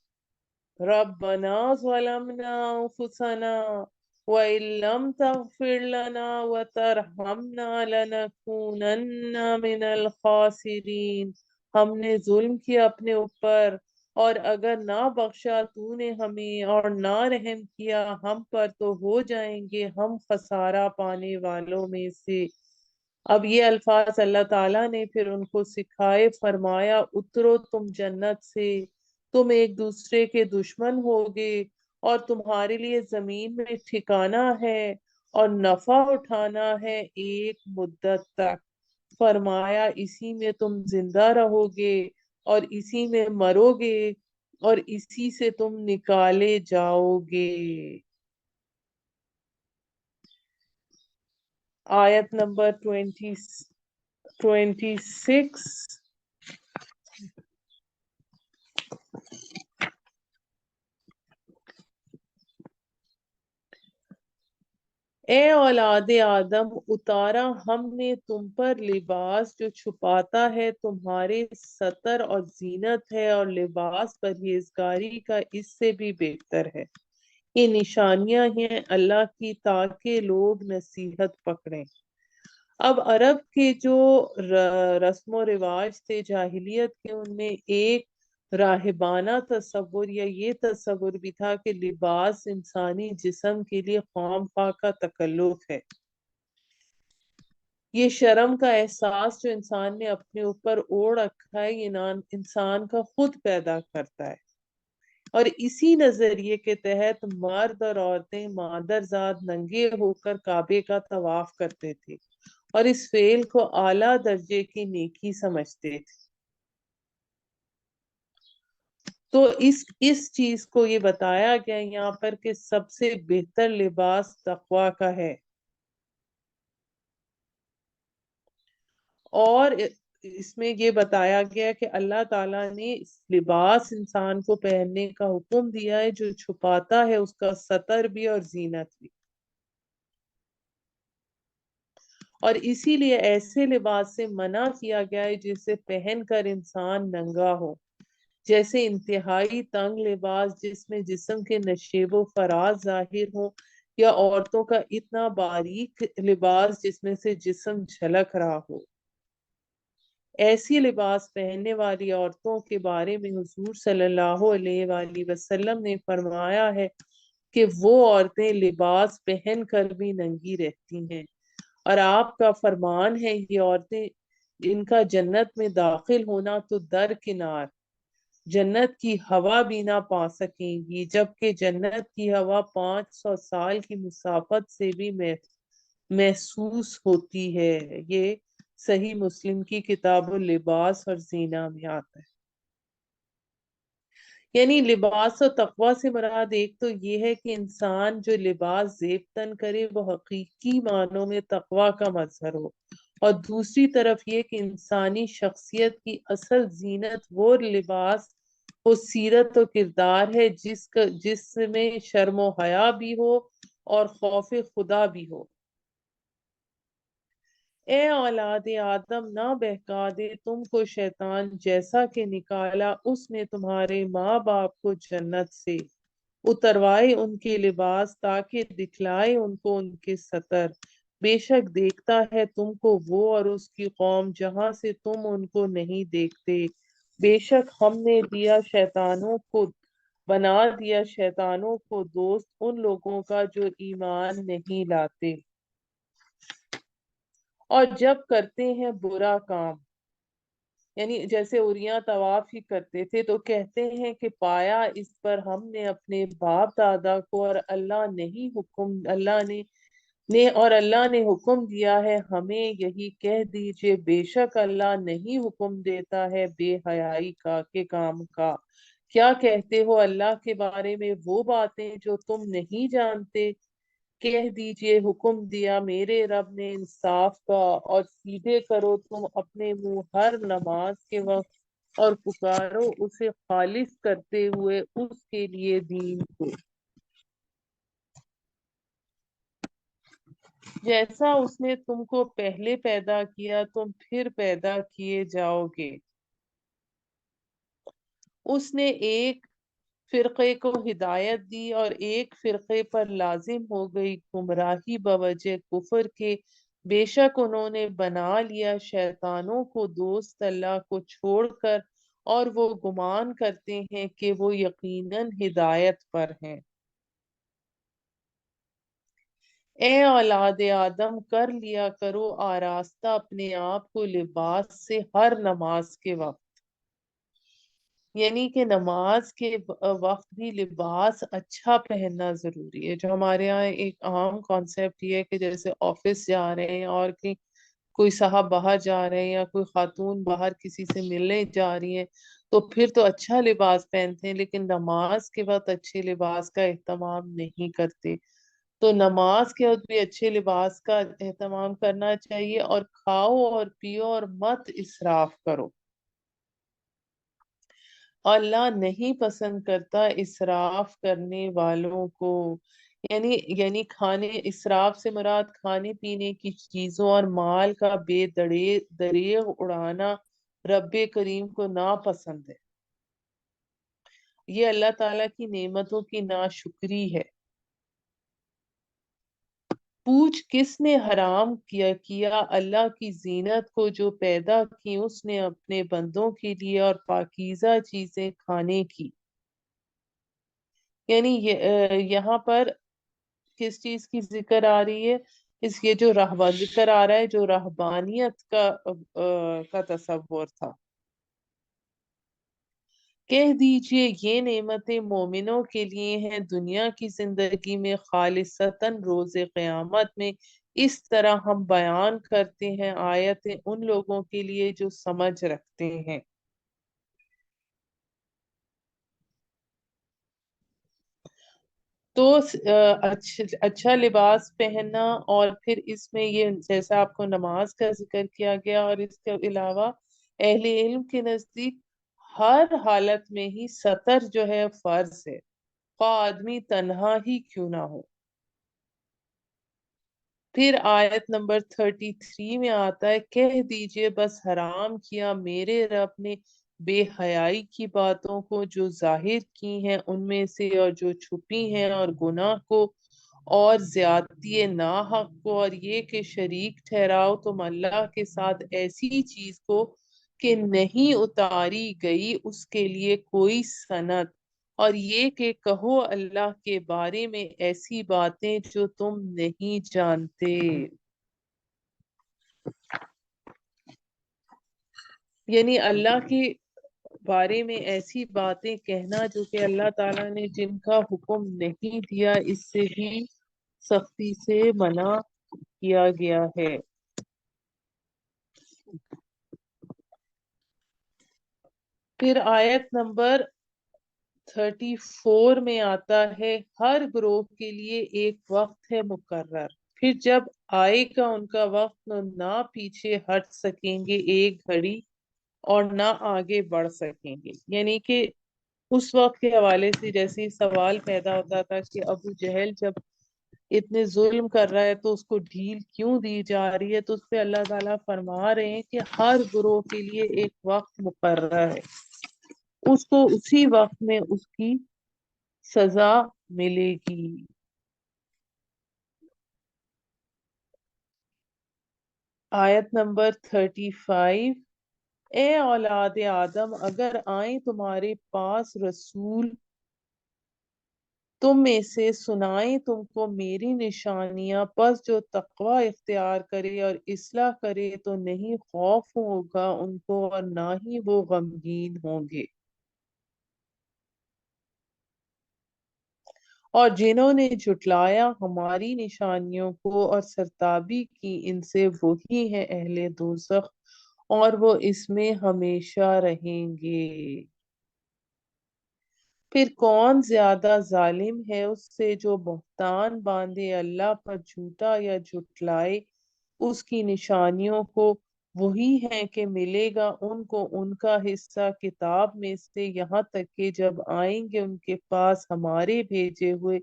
ربنا ظلمنا انفسنا وَإِن لَّمْ تَغْفِرْ لَنَا وَتَرْحَمْنَا لَنَكُونَنَّ مِنَ الْخَاسِرِينَ، ہم نے ظلم کیا اپنے اوپر، اور اگر نہ بخشا تو نے ہمیں اور نہ رحم کیا ہم پر تو ہو جائیں گے ہم خسارہ پانے والوں میں سے۔ اب یہ الفاظ اللہ تعالیٰ نے پھر ان کو سکھائے، فرمایا اترو تم جنت سے، تم ایک دوسرے کے دشمن ہوگے اور تمہارے لیے زمین میں ٹھکانا ہے اور نفع اٹھانا ہے ایک مدت تک۔ فرمایا اسی میں تم زندہ رہو گے اور اسی میں مرو گے اور اسی سے تم نکالے جاؤ گے۔ آیت نمبر 26۔ اے اولاد آدم، اتارا ہم نے تم پر لباس جو چھپاتا ہے تمہارے ستر اور زینت ہے، اور لباس پرہیزگاری کا اس سے بھی بہتر ہے۔ یہ نشانیاں ہیں اللہ کی تاکہ لوگ نصیحت پکڑیں۔ اب عرب کے جو رسم و رواج تھے جاہلیت کے، ان میں ایک راہبانہ تصور یا یہ تصور بھی تھا کہ لباس انسانی جسم کے لیے خام خواہ کا تکلف ہے۔ یہ شرم کا احساس جو انسان نے اپنے اوپر اوڑھ رکھا ہے یہ انسان کا خود پیدا کرتا ہے، اور اسی نظریے کے تحت مرد اور عورتیں مادرزاد ننگے ہو کر کعبے کا طواف کرتے تھے اور اس فعل کو اعلیٰ درجے کی نیکی سمجھتے تھے۔ تو اس چیز کو یہ بتایا گیا یہاں پر کہ سب سے بہتر لباس تقوی کا ہے، اور اس میں یہ بتایا گیا کہ اللہ تعالیٰ نے اس لباس انسان کو پہننے کا حکم دیا ہے جو چھپاتا ہے اس کا ستر بھی اور زینت بھی، اور اسی لیے ایسے لباس سے منع کیا گیا ہے جسے پہن کر انسان ننگا ہو، جیسے انتہائی تنگ لباس جس میں جسم کے نشیب و فراز ظاہر ہو، یا عورتوں کا اتنا باریک لباس جس میں سے جسم جھلک رہا ہو۔ ایسی لباس پہننے والی عورتوں کے بارے میں حضور صلی اللہ علیہ وآلہ وسلم نے فرمایا ہے کہ وہ عورتیں لباس پہن کر بھی ننگی رہتی ہیں، اور آپ کا فرمان ہے یہ عورتیں ان کا جنت میں داخل ہونا تو درکنار جنت کی ہوا بھی نہ پا سکیں گی، جبکہ جنت کی ہوا 500 سال کی مسافت سے بھی محسوس ہوتی ہے۔ یہ صحیح مسلم کی کتاب اللباس اور زینہ میں آتا ہے۔ یعنی لباس و تقوی سے مراد ایک تو یہ ہے کہ انسان جو لباس زیب تن کرے وہ حقیقی معنوں میں تقوی کا مظہر ہو، اور دوسری طرف یہ کہ انسانی شخصیت کی اصل زینت وہ لباس، وہ سیرت و کردار ہے جس میں شرم و حیا بھی ہو اور خوف خدا بھی ہو۔ اے اولاد آدم، نہ بہکا دے تم کو شیطان، جیسا کہ نکالا اس نے تمہارے ماں باپ کو جنت سے، اتروائے ان کے لباس تاکہ دکھلائے ان کو ان کے ستر۔ بے شک دیکھتا ہے تم کو وہ اور اس کی قوم جہاں سے تم ان کو نہیں دیکھتے۔ بے شک ہم نے بنا دیا شیطانوں کو دوست ان لوگوں کا جو ایمان نہیں لاتے، اور جب کرتے ہیں برا کام، یعنی جیسے اوریاں طواف ہی کرتے تھے تو کہتے ہیں کہ پایا اس پر ہم نے اپنے باپ دادا کو، اور اللہ نے حکم دیا ہے ہمیں یہی کہہ دیجئے، بے شک اللہ نہیں حکم دیتا ہے بے حیائی کے کام کا۔ کیا کہتے ہو اللہ کے بارے میں وہ باتیں جو تم نہیں جانتے؟ کہہ دیجئے حکم دیا میرے رب نے انصاف کا، اور سیدھے کرو تم اپنے منہ ہر نماز کے وقت، اور پکارو اسے خالص کرتے ہوئے اس کے لیے دین کو، جیسا اس نے تم کو پہلے پیدا کیا تم پھر پیدا کیے جاؤ گے۔ اس نے ایک فرقے کو ہدایت دی اور ایک فرقے پر لازم ہو گئی گمراہی بوجہ کفر کے، بے شک انہوں نے بنا لیا شیطانوں کو دوست اللہ کو چھوڑ کر، اور وہ گمان کرتے ہیں کہ وہ یقیناً ہدایت پر ہیں۔ اے اولاد آدم، کر لیا کرو آراستہ اپنے آپ کو لباس سے ہر نماز کے وقت، یعنی کہ نماز کے وقت بھی لباس اچھا پہننا ضروری ہے۔ جو ہمارے یہاں ایک عام کانسیپٹ یہ ہے کہ جیسے آفس جا رہے ہیں اور کوئی صاحب باہر جا رہے ہیں یا کوئی خاتون باہر کسی سے ملنے جا رہی ہیں تو پھر تو اچھا لباس پہنتے ہیں، لیکن نماز کے وقت اچھے لباس کا اہتمام نہیں کرتے۔ تو نماز کے وقت بھی اچھے لباس کا اہتمام کرنا چاہیے، اور کھاؤ اور پیو اور مت اسراف کرو۔ اللہ نہیں پسند کرتا اسراف کرنے والوں کو، یعنی اسراف سے مراد کھانے پینے کی چیزوں اور مال کا بے دریغ اڑانا رب کریم کو ناپسند ہے۔ یہ اللہ تعالیٰ کی نعمتوں کی ناشکری ہے۔ پوچھ کس نے حرام کیا اللہ کی زینت کو جو پیدا کی اس نے اپنے بندوں کے لیے، اور پاکیزہ چیزیں کھانے کی، یعنی یہاں پر کس چیز کی ذکر آ رہی ہے؟ یہ جو ذکر آ رہا ہے جو رہبانیت کا تصور تھا۔ کہہ دیجئے یہ نعمتیں مومنوں کے لیے ہیں دنیا کی زندگی میں، خالصتاً روز قیامت میں اس طرح ہم بیان کرتے ہیں آیتیں ان لوگوں کے لیے جو سمجھ رکھتے ہیں۔ تو اچھا لباس پہننا، اور پھر اس میں یہ جیسا آپ کو نماز کا ذکر کیا گیا، اور اس کے علاوہ اہل علم کے نزدیک ہر حالت میں ہی ستر جو ہے فرض ہے، خواہ آدمی تنہا ہی کیوں نہ ہو۔ پھر آیت نمبر 33 میں آتا ہے، کہہ دیجئے بس حرام کیا میرے رب نے بے حیائی کی باتوں کو جو ظاہر کی ہیں ان میں سے، اور جو چھپی ہیں، اور گناہ کو، اور زیادتی ناحق کو، اور یہ کہ شریک ٹھہراؤ تم اللہ کے ساتھ ایسی چیز کو کہ نہیں اتاری گئی اس کے لیے کوئی سند، اور یہ کہ کہو اللہ کے بارے میں ایسی باتیں جو تم نہیں جانتے، یعنی اللہ کے بارے میں ایسی باتیں کہنا جو کہ اللہ تعالیٰ نے جن کا حکم نہیں دیا، اس سے بھی سختی سے منع کیا گیا ہے۔ پھر آیت نمبر 34 میں آتا ہے، ہر گروہ کے لیے ایک وقت ہے مقرر، پھر جب آئے گا ان کا وقت نہ پیچھے ہٹ سکیں گے ایک گھڑی اور نہ آگے بڑھ سکیں گے. یعنی کہ اس وقت کے حوالے سے جیسے ہی سوال پیدا ہوتا تھا کہ ابو جہل جب اتنے ظلم کر رہا ہے تو اس کو ڈھیل کیوں دی جا رہی ہے، تو اس پہ اللہ تعالیٰ فرما رہے ہیں کہ ہر گروہ کے لیے ایک وقت مقرر ہے، اس کو اسی وقت میں اس کی سزا ملے گی. آیت نمبر 35. اے اولاد آدم، اگر آئیں تمہارے پاس رسول تم میں سے سنائیں تم کو میری نشانیاں، پس جو تقوی اختیار کرے اور اصلاح کرے تو نہیں خوف ہوگا ان کو اور نہ ہی وہ غمگین ہوں گے. اور جنہوں نے جھٹلایا ہماری نشانیوں کو اور سرتابی کی، ان سے وہی ہے اہل دوزخ اور وہ اس میں ہمیشہ رہیں گے. پھر کون زیادہ ظالم ہے اس سے جو بہتان باندھے اللہ پر جھوٹا یا جھٹلائے اس کی نشانیوں کو. وہی ہے کہ ملے گا ان کو ان کا حصہ کتاب میں سے، یہاں تک کہ جب آئیں گے ان کے پاس ہمارے بھیجے ہوئے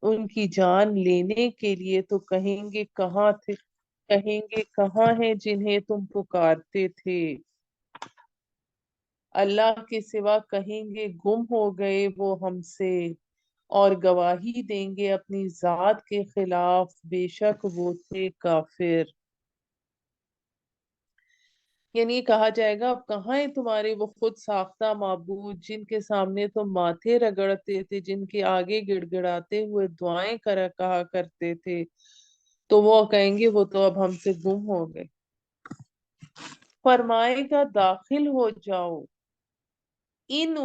ان کی جان لینے کے لیے تو کہیں گے کہاں تھے، کہیں گے کہاں ہیں جنہیں تم پکارتے تھے. اللہ کے سوا کہیں گے گم ہو گئے وہ ہم سے، اور گواہی دیں گے اپنی ذات کے خلاف، بے شک وہ تھے کافر. یعنی کہا جائے گا اب کہاں ہیں تمہارے وہ خود ساختہ معبود جن کے سامنے تم ماتھے رگڑتے تھے، جن کے آگے گڑ گڑاتے ہوئے دعائیں کہا کرتے تھے. تو وہ کہیں گے وہ تو اب ہم سے گم ہو گئے. فرمائے گا داخل ہو جاؤ ان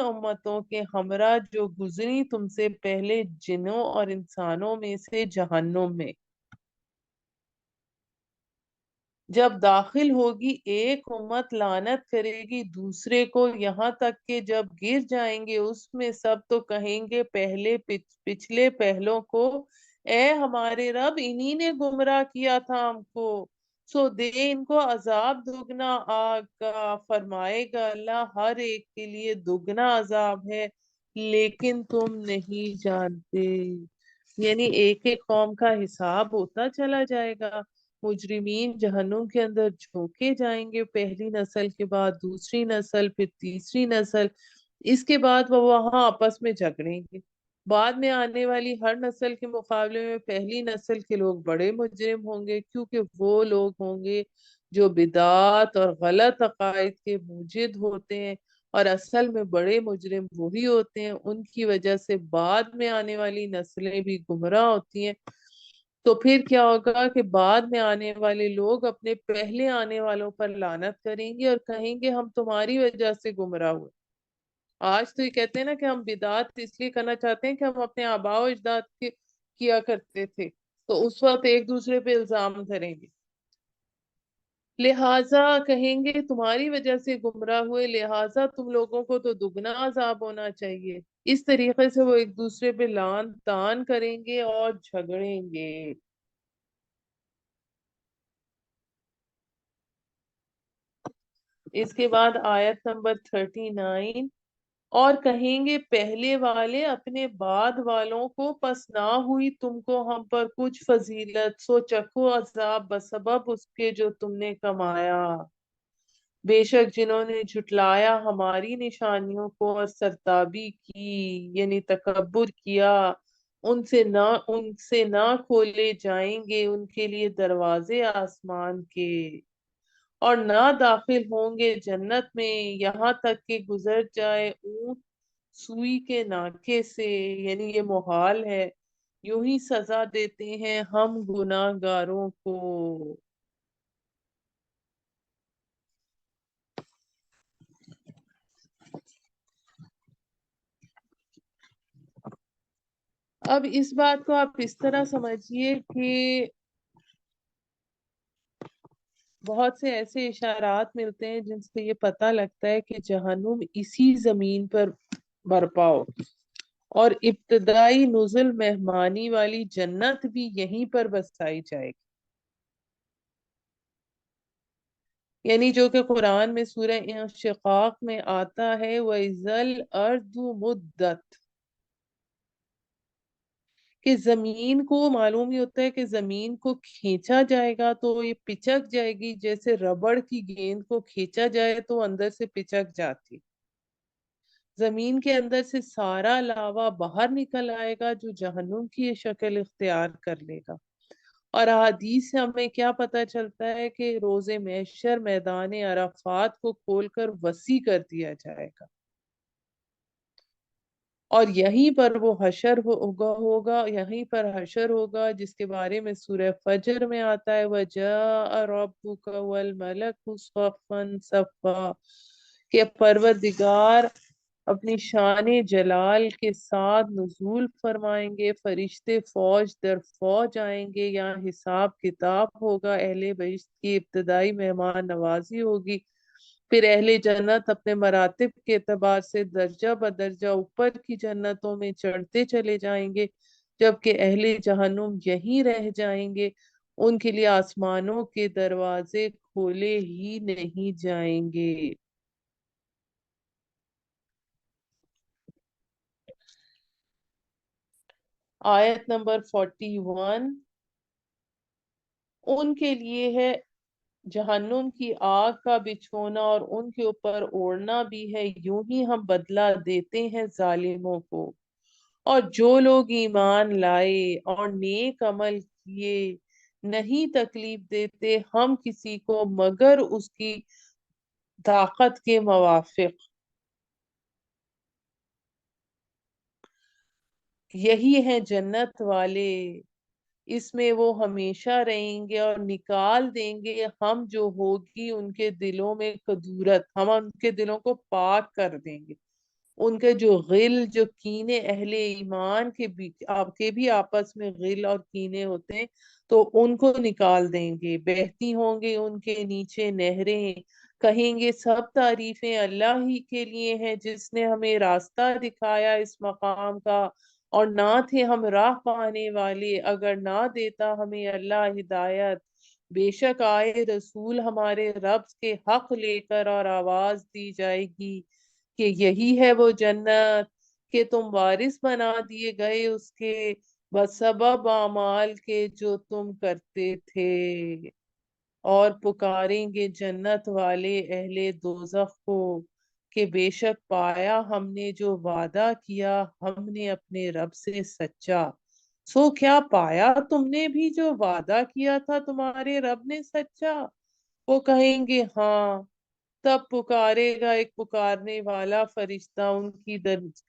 امتوں کے ہمراہ جو گزری تم سے پہلے جنوں اور انسانوں میں سے جہنم میں. جب داخل ہوگی ایک امت لعنت کرے گی دوسرے کو، یہاں تک کہ جب گر جائیں گے اس میں سب تو کہیں گے پہلے پچھلے پہلوں کو، اے ہمارے رب انہی نے گمراہ کیا تھا ہم کو، سو دے ان کو عذاب دگنا آگ کا. فرمائے گا اللہ ہر ایک کے لیے دگنا عذاب ہے لیکن تم نہیں جانتے. یعنی ایک ایک قوم کا حساب ہوتا چلا جائے گا. مجرمین جہنم کے اندر جھونکے جائیں گے، پہلی نسل کے بعد دوسری نسل پھر تیسری نسل، اس کے بعد وہ وہاں آپس میں جھگڑیں گے. بعد میں آنے والی ہر نسل کے مقابلے میں پہلی نسل کے لوگ بڑے مجرم ہوں گے، کیونکہ وہ لوگ ہوں گے جو بدعات اور غلط عقائد کے موجد ہوتے ہیں، اور اصل میں بڑے مجرم وہی ہوتے ہیں. ان کی وجہ سے بعد میں آنے والی نسلیں بھی گمراہ ہوتی ہیں. تو پھر کیا ہوگا کہ بعد میں آنے والے لوگ اپنے پہلے آنے والوں پر لعنت کریں گے اور کہیں گے ہم تمہاری وجہ سے گمراہ ہوئے. آج تو یہ کہتے ہیں نا کہ ہم بدعات اس لیے کرنا چاہتے ہیں کہ ہم اپنے آباء و اجداد کے کیا کرتے تھے، تو اس وقت ایک دوسرے پہ الزام دھریں گے. لہٰذا کہیں گے تمہاری وجہ سے گمراہ ہوئے، لہٰذا تم لوگوں کو تو دگنا عذاب ہونا چاہیے. اس طریقے سے وہ ایک دوسرے پہ لعن طعن کریں گے اور جھگڑیں گے. اس کے بعد آیت نمبر 39. اور کہیں گے پہلے والے اپنے بعد والوں کو، پس نہ ہوئی تم کو ہم پر کچھ فضیلت، سو چکھو عذاب بسبب اس کے جو تم نے کمایا. بے شک جنہوں نے جھٹلایا ہماری نشانیوں کو اور سرتابی کی یعنی تکبر کیا، ان سے نہ کھولے جائیں گے ان کے لیے دروازے آسمان کے، اور نہ داخل ہوں گے جنت میں یہاں تک کہ گزر جائے اونٹ سوئی کے ناکے سے. یعنی یہ محال ہے، یوں ہی سزا دیتے ہیں ہم گناہ گاروں کو. اب اس بات کو آپ اس طرح سمجھیے کہ بہت سے ایسے اشارات ملتے ہیں جن سے یہ پتہ لگتا ہے کہ جہنم اسی زمین پر برپا ہو. اور ابتدائی نزل مہمانی والی جنت بھی یہیں پر بسائی جائے گی، یعنی جو کہ قرآن میں سورہ انشقاق میں آتا ہے وَإِذَا الْأَرْضُ مُدَّتْ، کہ زمین کو معلوم ہی ہوتا ہے کہ زمین کو کھینچا جائے گا تو یہ پچک جائے گی، جیسے ربڑ کی گیند کو کھینچا جائے تو اندر سے پچک جاتی، زمین کے اندر سے سارا لاوا باہر نکل آئے گا جو جہنم کی یہ شکل اختیار کر لے گا۔ اور احادیث سے ہمیں کیا پتہ چلتا ہے کہ روز محشر میدان عرفات کو کھول کر وسیع کر دیا جائے گا، اور یہیں پر وہ حشر ہوگا، یہیں پر حشر ہوگا جس کے بارے میں سورہ فجر میں آتا ہے وَجَاءَ رَبُّكَ وَالْمَلَكُ صَفًّا صَفًّا، کہ پروردگار اپنی شان جلال کے ساتھ نزول فرمائیں گے، فرشتے فوج در فوج آئیں گے، یہاں حساب کتاب ہوگا، اہل بہشت کی ابتدائی مہمان نوازی ہوگی، پھر اہل جنت اپنے مراتب کے اعتبار سے درجہ بدرجہ اوپر کی جنتوں میں چڑھتے چلے جائیں گے، جبکہ اہل جہنم یہیں رہ جائیں گے، ان کے لیے آسمانوں کے دروازے کھولے ہی نہیں جائیں گے۔ آیت نمبر 41، ان کے لیے ہے جہنم کی آگ کا بچھونا اور ان کے اوپر اوڑھنا بھی ہے، یوں ہی ہم بدلہ دیتے ہیں ظالموں کو، اور جو لوگ ایمان لائے اور نیک عمل کیے نہیں تکلیف دیتے ہم کسی کو مگر اس کی طاقت کے موافق، یہی ہیں جنت والے، اس میں وہ ہمیشہ رہیں گے، اور نکال دیں گے ہم جو ہوگی ان کے دلوں میں کدورت، ہم ان کے دلوں کو پاک کر دیں گے، ان کے جو غل جو کینے اہل ایمان کے بھی آپ کے بھی آپس میں غل اور کینے ہوتے ہیں تو ان کو نکال دیں گے، بہتی ہوں گے ان کے نیچے نہریں، کہیں گے سب تعریفیں اللہ ہی کے لیے ہیں جس نے ہمیں راستہ دکھایا اس مقام کا، اور نہ تھے ہم راہ پانے والے اگر نہ دیتا ہمیں اللہ ہدایت، بے شک آئے رسول ہمارے رب کے حق لے کر اور آواز دی جائے گی کہ یہی ہے وہ جنت کہ تم وارث بنا دیے گئے اس کے بسبب اعمال کے جو تم کرتے تھے، اور پکاریں گے جنت والے اہل دوزخ کو کہ بے شک پایا ہم نے جو وعدہ کیا ہم نے اپنے رب سے سچا، سو کیا پایا تم نے بھی جو وعدہ کیا تھا تمہارے رب نے سچا؟ وہ کہیں گے ہاں، تب پکارے گا ایک پکارنے والا فرشتہ ان کی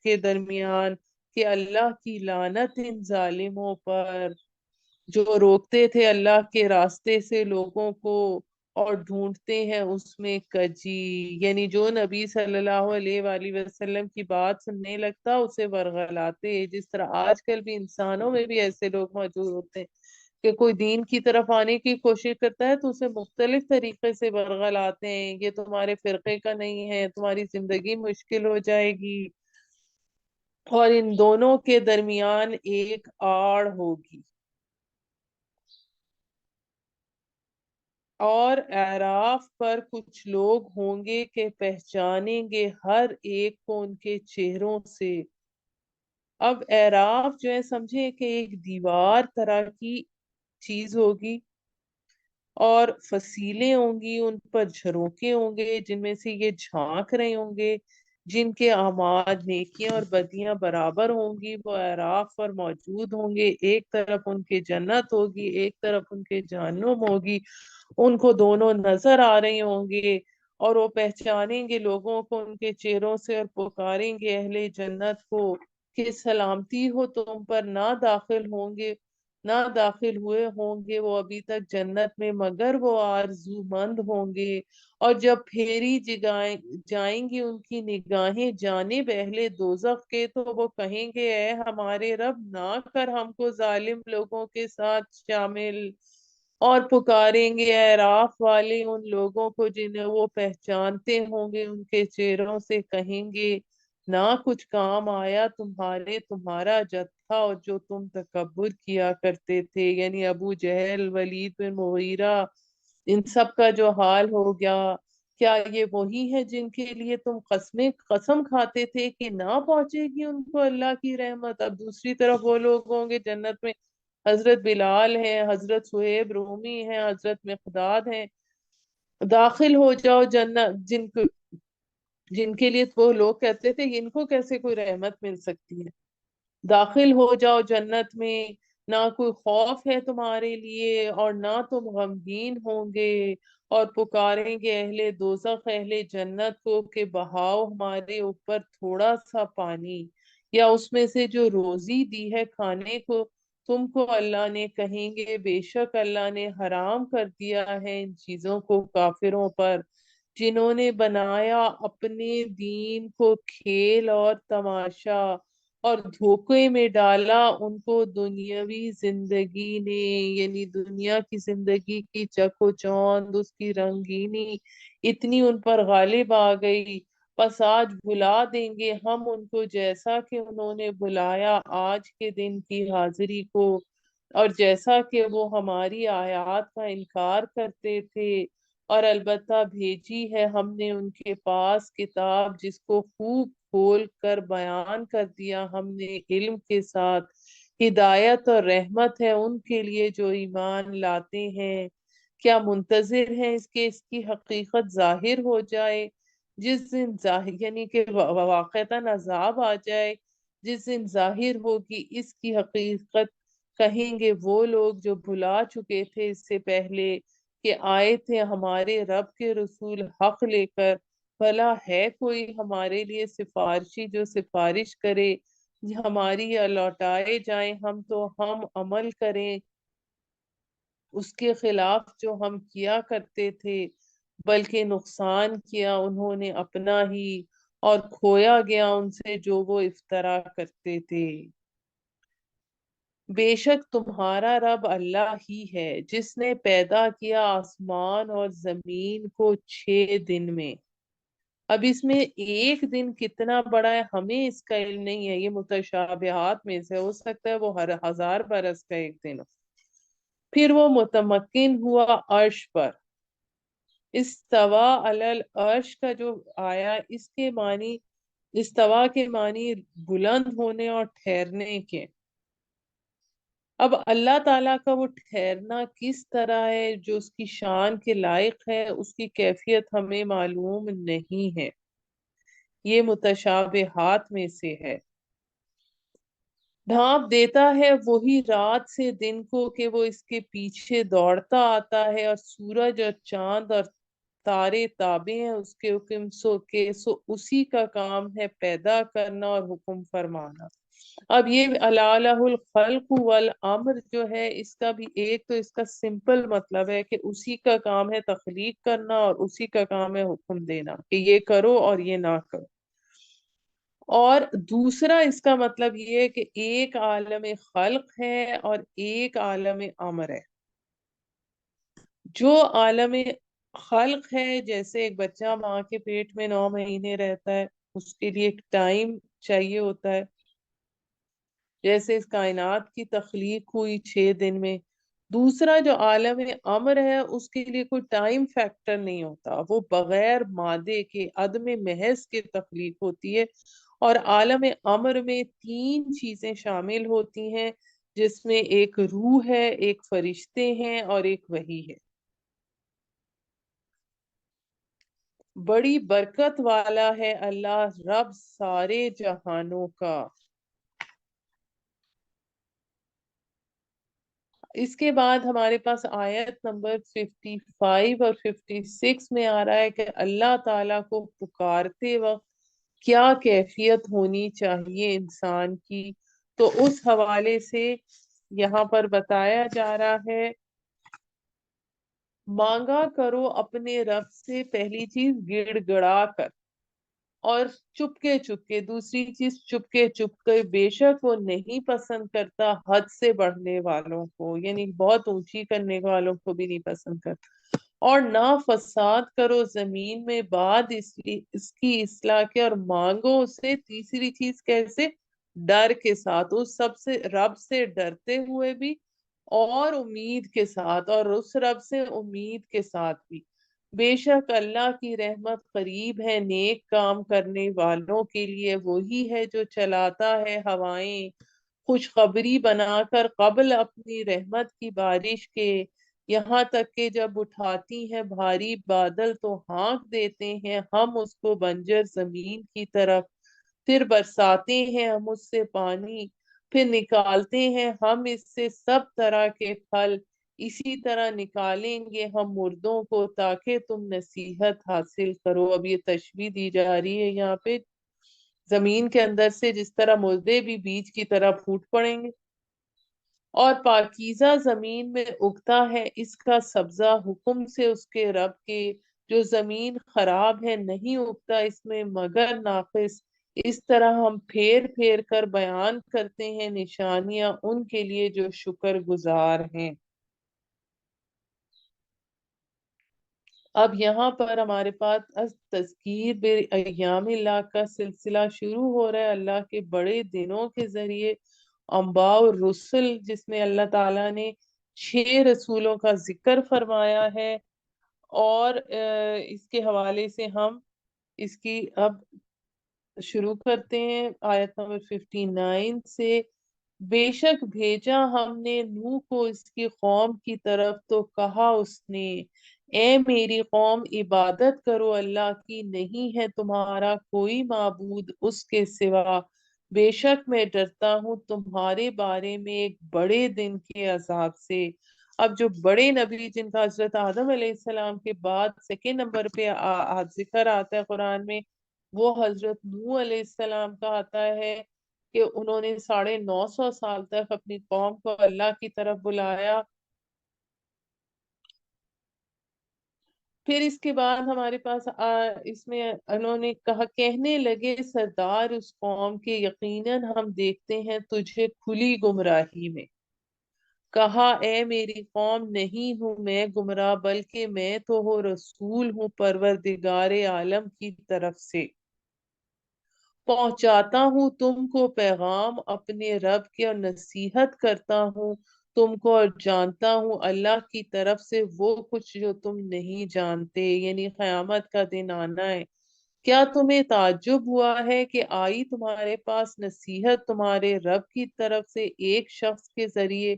کے درمیان کہ اللہ کی لعنت ان ظالموں پر جو روکتے تھے اللہ کے راستے سے لوگوں کو اور ڈھونڈتے ہیں اس میں کجی، یعنی جو نبی صلی اللہ علیہ وآلہ وسلم کی بات سننے لگتا اسے ورغلاتے، جس طرح آج کل بھی انسانوں میں بھی ایسے لوگ موجود ہوتے ہیں کہ کوئی دین کی طرف آنے کی کوشش کرتا ہے تو اسے مختلف طریقے سے ورغلاتے ہیں، یہ تمہارے فرقے کا نہیں ہے، تمہاری زندگی مشکل ہو جائے گی، اور ان دونوں کے درمیان ایک آڑ ہوگی، اور اعراف پر کچھ لوگ ہوں گے کہ پہچانیں گے ہر ایک کو ان کے چہروں سے۔ اب اعراف جو ہے سمجھے کہ ایک دیوار طرح کی چیز ہوگی، اور فصیلیں ہوں گی، ان پر جھروکے ہوں گے جن میں سے یہ جھانک رہے ہوں گے، جن کے اعمال نیکیاں اور بدیاں برابر ہوں گی وہ اعراف پر موجود ہوں گے، ایک طرف ان کے جنت ہوگی ایک طرف ان کے جہنم ہوگی، ان کو دونوں نظر آ رہے ہوں گے، اور وہ پہچانیں گے لوگوں کو ان کے چہروں سے اور پکاریں گے اہل جنت کو کہ سلامتی ہو تم پر، نہ داخل ہوں گے نہ داخل ہوئے ہوں گے وہ ابھی تک جنت میں مگر وہ آرزو مند ہوں گے، اور جب پھیری جائیں گی ان کی نگاہیں جانب اہل دوزخ کے تو وہ کہیں گے اے ہمارے رب نہ کر ہم کو ظالم لوگوں کے ساتھ شامل، اور پکاریں گے اعراف والے ان لوگوں کو جنہیں وہ پہچانتے ہوں گے ان کے چہروں سے، کہیں گے نہ کچھ کام آیا تمہارا جتھا اور جو تم تکبر کیا کرتے تھے، یعنی ابو جہل، ولید بن مغیرہ، ان سب کا جو حال ہو گیا، کیا یہ وہی ہے جن کے لیے تم قسم کھاتے تھے کہ نہ پہنچے گی ان کو اللہ کی رحمت؟ اب دوسری طرف وہ لوگ ہوں گے جنت میں، حضرت بلال ہیں، حضرت صہیب رومی ہیں، حضرت مقداد ہیں، داخل ہو جاؤ جنت، جن کے لیے وہ لوگ کہتے تھے ان کو کیسے کوئی رحمت مل سکتی ہے، داخل ہو جاؤ جنت میں، نہ کوئی خوف ہے تمہارے لیے اور نہ تم غمگین ہوں گے، اور پکاریں گے اہل دوزخ اہل جنت کو کہ بہاؤ ہمارے اوپر تھوڑا سا پانی یا اس میں سے جو روزی دی ہے کھانے کو تم کو اللہ نے، کہیں گے بے شک اللہ نے حرام کر دیا ہے ان چیزوں کو کافروں پر جنہوں نے بنایا اپنے دین کو کھیل اور تماشا، اور دھوکے میں ڈالا ان کو دنیاوی زندگی نے، یعنی دنیا کی زندگی کی چک و چوند، اس کی رنگینی اتنی ان پر غالب آ گئی، بس آج بھلا دیں گے ہم ان کو جیسا کہ انہوں نے بلایا آج کے دن کی حاضری کو، اور جیسا کہ وہ ہماری آیات کا انکار کرتے تھے، اور البتہ بھیجی ہے ہم نے ان کے پاس کتاب جس کو خوب کھول کر بیان کر دیا ہم نے علم کے ساتھ، ہدایت اور رحمت ہے ان کے لیے جو ایمان لاتے ہیں، کیا منتظر ہیں اس کی حقیقت ظاہر ہو جائے، جس دن ظاہر یعنی کہ واقعتاً عذاب آ جائے، جس دن ظاہر ہوگی اس کی حقیقت، کہیں گے وہ لوگ جو بھلا چکے تھے اس سے پہلے کہ آئے تھے ہمارے رب کے رسول حق لے کر، بھلا ہے کوئی ہمارے لیے سفارشی جو سفارش کرے ہماری، یا لوٹائے جائیں ہم تو ہم عمل کریں اس کے خلاف جو ہم کیا کرتے تھے، بلکہ نقصان کیا انہوں نے اپنا ہی، اور کھویا گیا ان سے جو وہ افطرا کرتے تھے۔ بے شک تمہارا رب اللہ ہی ہے جس نے پیدا کیا آسمان اور زمین کو 6 دن میں۔ اب اس میں ایک دن کتنا بڑا ہے ہمیں اس کا علم نہیں ہے، یہ متشابہات میں سے ہو سکتا ہے وہ ہر 1000 برس کا ایک دن ہو۔ پھر وہ متمکن ہوا عرش پر، استوا علی العرش کا جو آیا اس کے معنی، استوا کے معنی بلند ہونے اور ٹھہرنے کے۔ اب اللہ تعالیٰ کا وہ ٹھہرنا کس طرح ہے جو اس کی شان کے لائق ہے، اس کی کیفیت ہمیں معلوم نہیں ہے، یہ متشابہات میں سے ہے۔ ڈھانپ دیتا ہے وہی رات سے دن کو کہ وہ اس کے پیچھے دوڑتا آتا ہے، اور سورج اور چاند اور تارے تابع ہیں اس کے حکم سو اسی کا کام ہے پیدا کرنا اور حکم فرمانا۔ اب یہ الہ الخلق والامر جو ہے اس کا بھی ایک تو اس کا سمپل مطلب ہے کہ اسی کا کام ہے تخلیق کرنا اور اسی کا کام ہے حکم دینا کہ یہ کرو اور یہ نہ کرو، اور دوسرا اس کا مطلب یہ ہے کہ ایک عالم خلق ہے اور ایک عالم امر ہے۔ جو عالم خلق ہے جیسے ایک بچہ ماں کے پیٹ میں 9 مہینے رہتا ہے، اس کے لیے ایک ٹائم چاہیے ہوتا ہے، جیسے اس کائنات کی تخلیق ہوئی 6 دن میں۔ دوسرا جو عالم امر ہے اس کے لیے کوئی ٹائم فیکٹر نہیں ہوتا، وہ بغیر مادے کے عدم محض کے تخلیق ہوتی ہے، اور عالم امر میں 3 چیزیں شامل ہوتی ہیں جس میں ایک روح ہے، ایک فرشتے ہیں اور ایک وحی ہے۔ بڑی برکت والا ہے اللہ رب سارے جہانوں کا۔ اس کے بعد ہمارے پاس آیت نمبر 55 اور 56 میں آ رہا ہے کہ اللہ تعالیٰ کو پکارتے وقت کیا کیفیت ہونی چاہیے انسان کی، تو اس حوالے سے یہاں پر بتایا جا رہا ہے، مانگا کرو اپنے رب سے پہلی چیز گڑ گڑا کر، اور چپکے دوسری چیز چپکے بے شک وہ نہیں پسند کرتا حد سے بڑھنے والوں کو، یعنی بہت اونچی کرنے والوں کو بھی نہیں پسند کرتا، اور نہ فساد کرو زمین میں بعد اس کی اصلاح کے، اور مانگو اسے تیسری چیز کیسے؟ ڈر کے ساتھ، اس سب سے رب سے ڈرتے ہوئے بھی، اور امید کے ساتھ، اور اس رب سے امید کے ساتھ بھی۔ بے شک اللہ کی رحمت قریب ہے نیک کام کرنے والوں کے لیے، وہی ہے جو چلاتا ہے ہوائیں خوشخبری بنا کر قبل اپنی رحمت کی بارش کے، یہاں تک کہ جب اٹھاتی ہیں بھاری بادل تو ہانک دیتے ہیں ہم اس کو بنجر زمین کی طرف، پھر برساتے ہیں ہم اس سے پانی، پھر نکالتے ہیں ہم اس سے سب طرح کے پھل، اسی طرح نکالیں گے ہم مردوں کو تاکہ تم نصیحت حاصل کرو۔ اب یہ تشبیہ دی جا رہی ہے یہاں پہ زمین کے اندر سے، جس طرح مردے بھی بیج کی طرح پھوٹ پڑیں گے، اور پاکیزہ زمین میں اگتا ہے اس کا سبزہ حکم سے اس کے رب کے، جو زمین خراب ہے نہیں اگتا اس میں مگر ناقص۔ اس طرح ہم پھیر پھیر کر بیان کرتے ہیں نشانیاں ان کے لیے جو شکر گزار ہیں۔ اب یہاں پر ہمارے پاس تذکیر بایام اللہ کا سلسلہ شروع ہو رہا ہے، اللہ کے بڑے دنوں کے ذریعے، انباء الرسل، جس میں اللہ تعالیٰ نے 6 رسولوں کا ذکر فرمایا ہے، اور اس کے حوالے سے ہم اس کی اب شروع کرتے ہیں آیت نمبر 59 سے۔ بے شک بھیجا ہم نے نوح کو اس کی قوم کی طرف تو کہا اس نے، اے میری قوم عبادت کرو اللہ کی، نہیں ہے تمہارا کوئی معبود اس کے سوا، بے شک میں ڈرتا ہوں تمہارے بارے میں ایک بڑے دن کے عذاب سے۔ اب جو بڑے نبی جن کا حضرت آدم علیہ السلام کے بعد سیکنڈ نمبر پہ ذکر آتا ہے قرآن میں، وہ حضرت نوح علیہ السلام کا آتا ہے کہ انہوں نے 950 سال تک اپنی قوم کو اللہ کی طرف بلایا۔ پھر اس کے بعد ہمارے پاس اس میں انہوں نے کہا، کہنے لگے سردار اس قوم کے، یقیناً ہم دیکھتے ہیں تجھے کھلی گمراہی میں۔ کہا، اے میری قوم نہیں ہوں میں گمراہ، بلکہ میں تو ہوں رسول ہوں پروردگار عالم کی طرف سے، پہنچاتا ہوں تم کو پیغام اپنے رب کے، اور نصیحت کرتا ہوں تم کو، اور جانتا ہوں اللہ کی طرف سے وہ کچھ جو تم نہیں جانتے، یعنی قیامت کا دن آنا ہے۔ کیا تمہیں تعجب ہوا ہے کہ آئی تمہارے پاس نصیحت تمہارے رب کی طرف سے ایک شخص کے ذریعے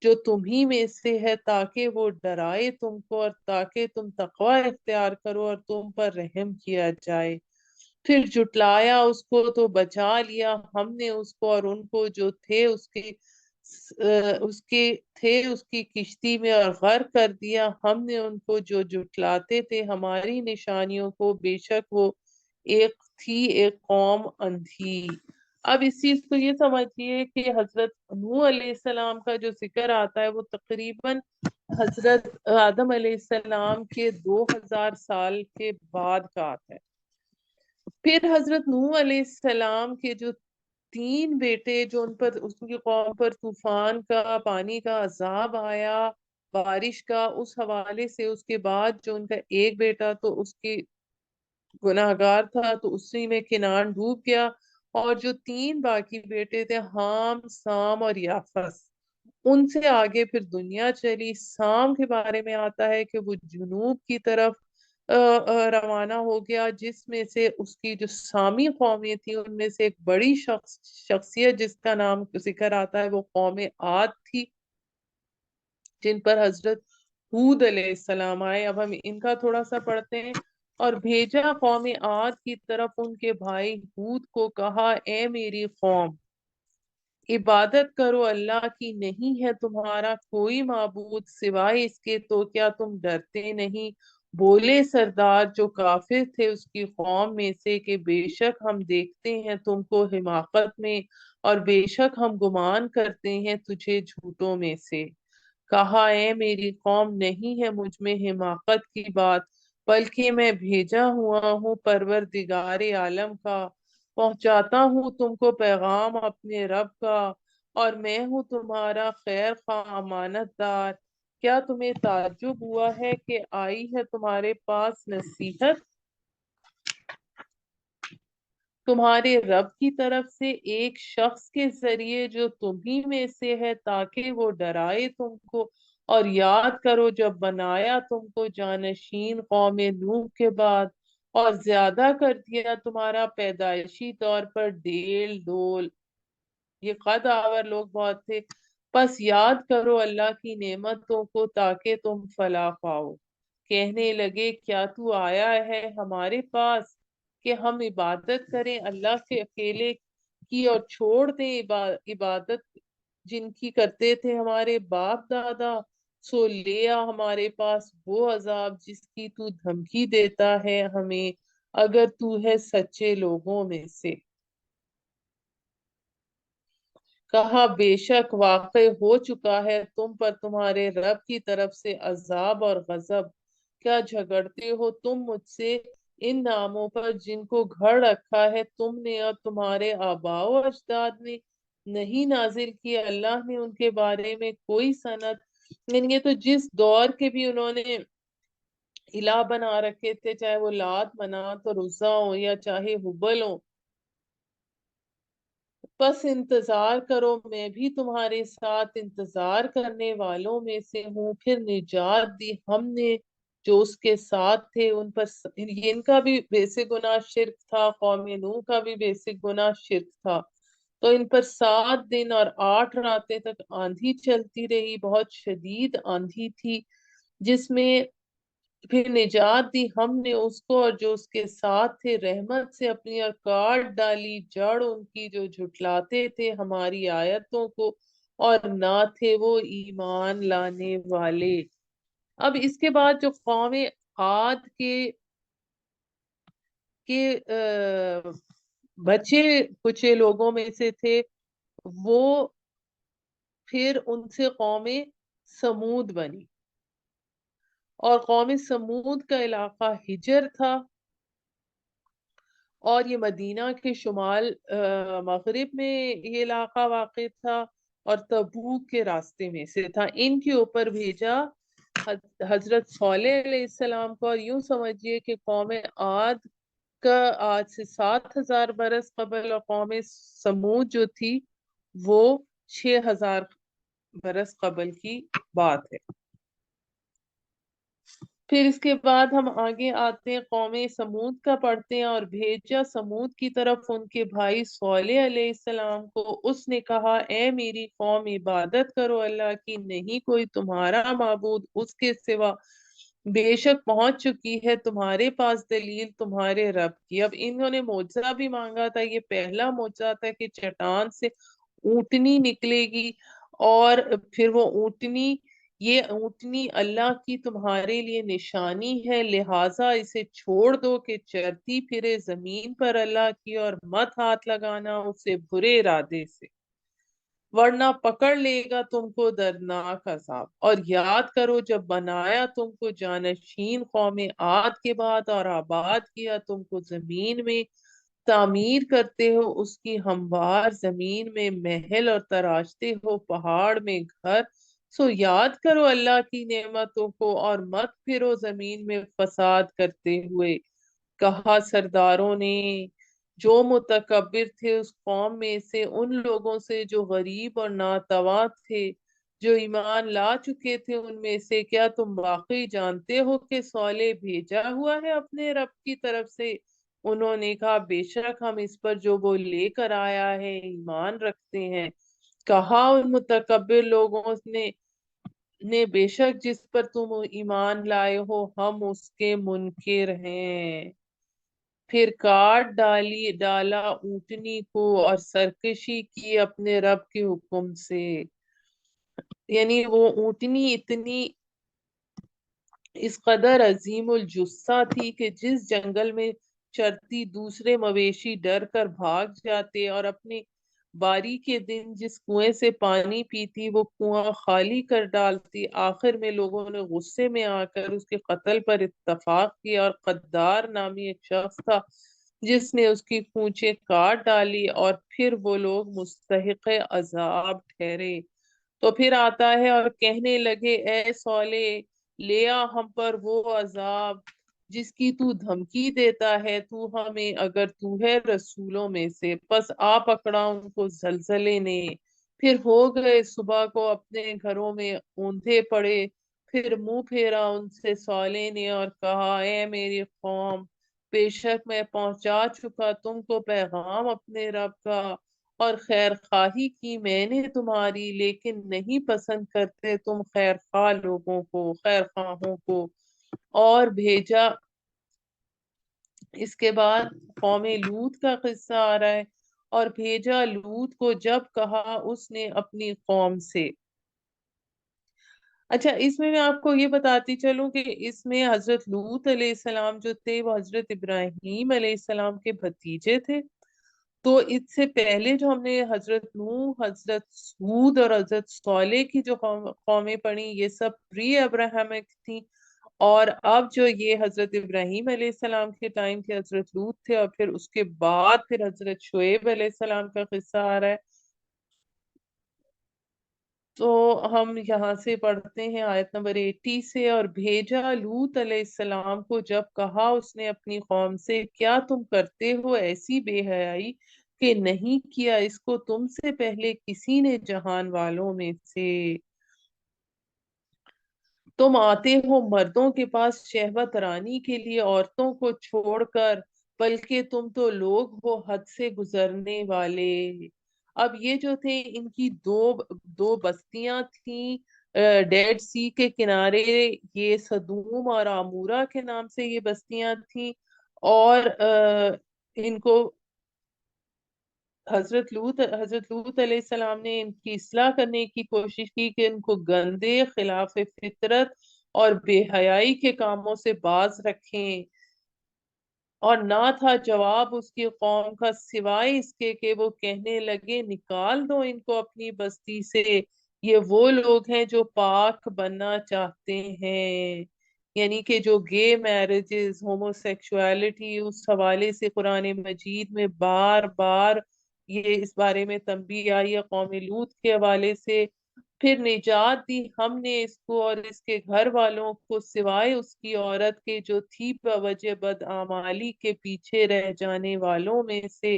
جو تمہی میں سے ہے، تاکہ وہ ڈرائے تم کو، اور تاکہ تم تقوی اختیار کرو اور تم پر رحم کیا جائے۔ پھر جھٹلایا اس کو تو بچا لیا ہم نے اس کو اور ان کو جو تھے اس کی کشتی میں، اور غرق کر دیا ہم نے ان کو جو جھٹلاتے تھے ہماری نشانیوں کو، بے شک وہ ایک قوم اندھی۔ اب اس چیز کو یہ سمجھیے کہ حضرت نوح علیہ السلام کا جو ذکر آتا ہے وہ تقریباً حضرت آدم علیہ السلام کے 2000 سال کے بعد کا آتا ہے۔ پھر حضرت نوح علیہ السلام کے جو 3 بیٹے، جو اس کی قوم پر طوفان کا، پانی کا عذاب آیا، بارش کا، اس حوالے سے اس کے بعد جو ان کا ایک بیٹا تو اس کی گناہگار تھا تو اسی میں کنعان ڈوب گیا، اور جو 3 باقی بیٹے تھے حام، سام اور یافس، ان سے آگے پھر دنیا چلی۔ سام کے بارے میں آتا ہے کہ وہ جنوب کی طرف روانہ ہو گیا، جس میں سے اس کی جو سامی قومیں تھی ان میں سے ایک بڑی شخصیت جس کا نام ذکر آتا ہے وہ قوم عاد تھی، جن پر حضرت ہود علیہ السلام آئے۔ اب ہم ان کا تھوڑا سا پڑھتے ہیں۔ اور بھیجا قوم عاد کی طرف ان کے بھائی ہود کو، کہا، اے میری قوم عبادت کرو اللہ کی، نہیں ہے تمہارا کوئی معبود سوائے اس کے، تو کیا تم ڈرتے نہیں؟ بولے سردار جو کافر تھے اس کی قوم میں سے کہ بے شک ہم دیکھتے ہیں تم کو حماقت میں، اور بے شک ہم گمان کرتے ہیں تجھے جھوٹوں میں سے۔ کہا، اے میری قوم نہیں ہے مجھ میں حماقت کی بات، بلکہ میں بھیجا ہوا ہوں پروردگار عالم کا، پہنچاتا ہوں تم کو پیغام اپنے رب کا، اور میں ہوں تمہارا خیر خواہ امانت دار۔ کیا تمہیں تعجب ہوا ہے کہ آئی ہے تمہارے پاس نصیحت تمہارے رب کی طرف سے ایک شخص کے ذریعے جو تمہیں میں سے ہے، تاکہ وہ ڈرائے تم کو؟ اور یاد کرو جب بنایا تم کو جانشین قوم نوح کے بعد، اور زیادہ کر دیا تمہارا پیدائشی طور پر ڈیل ڈول، یہ قد آور لوگ بہت تھے۔ پس یاد کرو اللہ کی نعمتوں کو تاکہ تم فلاح پاؤ۔ کہنے لگے کیا تو آیا ہے ہمارے پاس کہ ہم عبادت کریں اللہ کے اکیلے کی، اور چھوڑ دیں عبادت جن کی کرتے تھے ہمارے باپ دادا؟ سو لے آ ہمارے پاس وہ عذاب جس کی تو دھمکی دیتا ہے ہمیں، اگر تو ہے سچے لوگوں میں سے۔ کہا بے شک واقع ہو چکا ہے تم پر تمہارے رب کی طرف سے عذاب اور غضب۔ کیا جھگڑتے ہو تم مجھ سے ان ناموں پر جن کو گھڑ رکھا ہے تم نے اور تمہارے آباء و اجداد نے؟ نہیں نازل کیا اللہ نے ان کے بارے میں کوئی سند؟ یعنی یہ تو جس دور کے بھی انہوں نے الہ بنا رکھے تھے، چاہے وہ لات منات اور عزا ہو یا چاہے ہبل ہو، بس انتظار کرو، میں بھی تمہارے ساتھ انتظار کرنے والوں میں سے ہوں۔ پھر نجات دی ہم نے جو اس کے ساتھ تھے ان پر ان کا بھی بیسک گناہ شرک تھا، قوم نوح کا بھی بیسک گناہ شرک تھا، تو ان پر 7 دن اور 8 راتیں تک آندھی چلتی رہی، بہت شدید آندھی تھی، جس میں پھر نجات دی ہم نے اس کو اور جو اس کے ساتھ تھے رحمت سے اپنی، اور کاٹ ڈالی جڑ ان کی جو جھٹلاتے تھے ہماری آیتوں کو، اور نہ تھے وہ ایمان لانے والے۔ اب اس کے بعد جو قوم عاد کے بچے کچھ لوگوں میں سے تھے، وہ پھر ان سے قوم سمود بنی، اور قوم سمود کا علاقہ ہجر تھا، اور یہ مدینہ کے شمال مغرب میں یہ علاقہ واقع تھا، اور تبوک کے راستے میں سے تھا۔ ان کے اوپر بھیجا حضرت صالح علیہ السلام کو، اور یوں سمجھیے کہ قوم عاد کا آج سے 7,000 برس قبل، اور قوم سمود جو تھی وہ 6,000 برس قبل کی بات ہے۔ پھر اس کے بعد ہم آگے آتے ہیں، قوم سمود کا پڑھتے ہیں۔ اور بھیجا سمود کی طرف ان کے بھائی صالح علیہ السلام کو، اس نے کہا اے میری قوم عبادت کرو اللہ کی، نہیں کوئی تمہارا معبود اس کے سوا، بے شک پہنچ چکی ہے تمہارے پاس دلیل تمہارے رب کی۔ اب انہوں نے معجزہ بھی مانگا تھا، یہ پہلا معجزہ تھا کہ چٹان سے اونٹنی نکلے گی، اور پھر وہ اونٹنی، یہ اونٹنی اللہ کی تمہارے لیے نشانی ہے، لہٰذا اسے چھوڑ دو کہ چرتی پھرے زمین پر اللہ کی، اور مت ہاتھ لگانا اسے برے ارادے سے، ورنہ پکڑ لے گا تم کو دردناک عذاب۔ اور یاد کرو جب بنایا تم کو جانشین قوم عاد کے بعد، اور آباد کیا تم کو زمین میں، تعمیر کرتے ہو اس کی ہموار زمین میں محل، اور تراشتے ہو پہاڑ میں گھر، سو یاد کرو اللہ کی نعمتوں کو اور مت پھرو زمین میں فساد کرتے ہوئے۔ کہا سرداروں نے جو متکبر تھے اس قوم میں سے، ان لوگوں سے جو غریب اور ناتواں تھے، جو ایمان لا چکے تھے ان میں سے، کیا تم واقعی جانتے ہو کہ صالح بھیجا ہوا ہے اپنے رب کی طرف سے؟ انہوں نے کہا بے شک ہم اس پر جو وہ لے کر آیا ہے ایمان رکھتے ہیں۔ کہا ان متکبر لوگوں نے بے شک جس پر تم ایمان لائے ہو ہم اس کے منکر ہیں۔ پھر کاٹ ڈالا اونٹنی کو، اور سرکشی کی اپنے رب کے حکم سے، یعنی وہ اونٹنی اتنی اس قدر عظیم الجثہ تھی کہ جس جنگل میں چرتی دوسرے مویشی ڈر کر بھاگ جاتے، اور اپنی باری کے دن جس کنویں سے پانی پیتی وہ کنواں خالی کر ڈالتی۔ آخر میں لوگوں نے غصے میں آ کر اس کے قتل پر اتفاق کیا، اور قدار نامی ایک شخص تھا جس نے اس کی پونچھیں کاٹ ڈالی، اور پھر وہ لوگ مستحق عذاب ٹھہرے۔ تو پھر آتا ہے اور کہنے لگے اے صالح لے آ ہم پر وہ عذاب جس کی تو دھمکی دیتا ہے تو ہمیں، اگر تو ہے رسولوں میں سے۔ پس آ پکڑا ان کو زلزلے نے، پھر ہو گئے صبح کو اپنے گھروں میں اوندھے پڑے۔ پھر منہ پھیرا ان سے صالح نے اور کہا اے میری قوم، بے شک میں پہنچا چکا تم کو پیغام اپنے رب کا، اور خیر خواہی کی میں نے تمہاری، لیکن نہیں پسند کرتے تم خیر خواہ لوگوں کو، خیر خواہوں کو، اور بھیجا۔ اس کے بعد قوم لوط کا قصہ آ رہا ہے، اور بھیجا لوط کو جب کہا اس نے اپنی قوم سے۔ اچھا، اس میں آپ کو یہ بتاتی چلوں کہ اس میں حضرت لوط علیہ السلام جو تھے وہ حضرت ابراہیم علیہ السلام کے بھتیجے تھے۔ تو اس سے پہلے جو ہم نے حضرت نوح، حضرت ہود اور حضرت صالح کی جو قومیں پڑھی، یہ سب پری ابراہمک تھیں، اور اب جو یہ حضرت ابراہیم علیہ السلام کے ٹائم کے حضرت لوط تھے، اور پھر اس کے بعد پھر حضرت شعیب علیہ السلام کا قصہ آ رہا ہے۔ تو ہم یہاں سے پڑھتے ہیں آیت نمبر 80 سے، اور بھیجا لوط علیہ السلام کو جب کہا اس نے اپنی قوم سے کیا تم کرتے ہو ایسی بے حیائی کہ نہیں کیا اس کو تم سے پہلے کسی نے جہان والوں میں سے۔ تم آتے ہو مردوں کے پاس شہوت رانی کے لیے عورتوں کو چھوڑ کر، بلکہ تم تو لوگ ہو حد سے گزرنے والے۔ اب یہ جو تھے ان کی دو دو بستیاں تھیں ڈیڈ سی کے کنارے، یہ سدوم اور عمورہ کے نام سے یہ بستیاں تھیں، اور ان کو حضرت لوط علیہ السلام نے ان کی اصلاح کرنے کی کوشش کی کہ ان کو گندے، خلاف فطرت اور بے حیائی کے کاموں سے باز رکھیں، اور نہ تھا جواب اس کی قوم کا سوائے اس کے کہ وہ کہنے لگے نکال دو ان کو اپنی بستی سے، یہ وہ لوگ ہیں جو پاک بننا چاہتے ہیں۔ یعنی کہ جو گے میرجز، ہومو سیکشوالٹی، اس حوالے سے قرآن مجید میں بار بار یہ اس بارے میں تنبیہ آئی ہے قوم لوط کے حوالے سے۔ پھر نجات دی ہم نے اس کو اور اس کے گھر والوں کو سوائے اس کی عورت کے جو تھی بوجہ بدعمالی کے پیچھے رہ جانے والوں میں سے،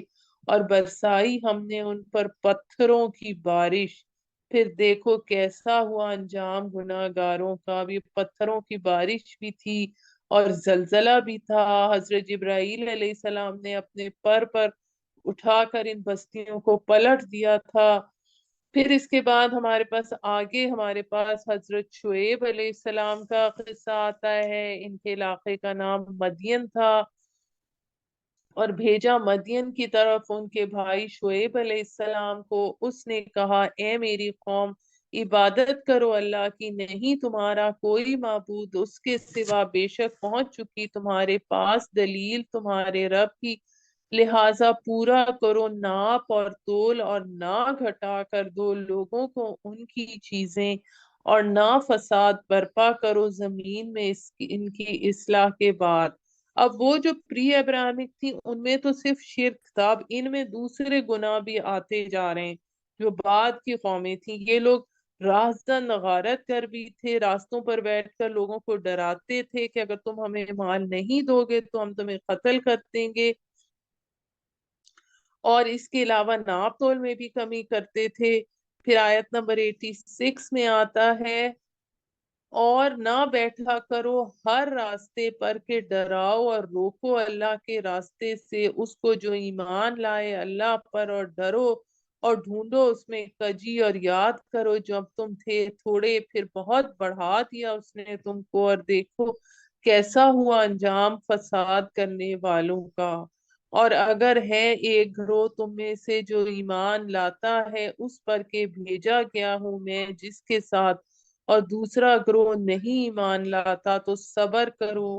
اور برسائی ہم نے ان پر پتھروں کی بارش۔ پھر دیکھو کیسا ہوا انجام گناہ گاروں کا، بھی پتھروں کی بارش بھی تھی اور زلزلہ بھی تھا۔ حضرت جبرائیل علیہ السلام نے اپنے پر اٹھا کر ان بستیوں کو پلٹ دیا تھا۔ پھر اس کے بعد ہمارے پاس حضرت شعیب علیہ السلام کا قصہ آتا ہے۔ ان کے علاقے کا نام مدین تھا، اور بھیجا مدین کی طرف ان کے بھائی شعیب علیہ السلام کو۔ اس نے کہا اے میری قوم، عبادت کرو اللہ کی، نہیں تمہارا کوئی معبود اس کے سوا، بے شک پہنچ چکی تمہارے پاس دلیل تمہارے رب کی، لہذا پورا کرو ناپ اور تول، اور نہ گھٹا کر دو لوگوں کو ان کی چیزیں، اور نہ فساد برپا کرو زمین میں ان کی اصلاح کے بعد۔ اب وہ جو پری ابراہمک تھی ان میں تو صرف شرک تھا، اب ان میں دوسرے گناہ بھی آتے جا رہے ہیں جو بعد کی قومیں تھیں۔ یہ لوگ رازدن غارت کر بھی تھے، راستوں پر بیٹھ کر لوگوں کو ڈراتے تھے کہ اگر تم ہمیں مال نہیں دو گے تو ہم تمہیں قتل کر دیں گے، اور اس کے علاوہ ناپ تول میں بھی کمی کرتے تھے۔ پھر آیت نمبر 86 میں آتا ہے اور نہ بیٹھا کرو ہر راستے پر کہ ڈراؤ اور روکو اللہ کے راستے سے اس کو جو ایمان لائے اللہ پر، اور ڈرو اور ڈھونڈو اس میں کجی، اور یاد کرو جب تم تھے تھوڑے پھر بہت بڑھا دیا اس نے تم کو، اور دیکھو کیسا ہوا انجام فساد کرنے والوں کا۔ اور اگر ہے ایک گروہ تم میں سے جو ایمان لاتا ہے اس پر کہ بھیجا گیا ہوں میں جس کے ساتھ، اور دوسرا گروہ نہیں ایمان لاتا، تو صبر کرو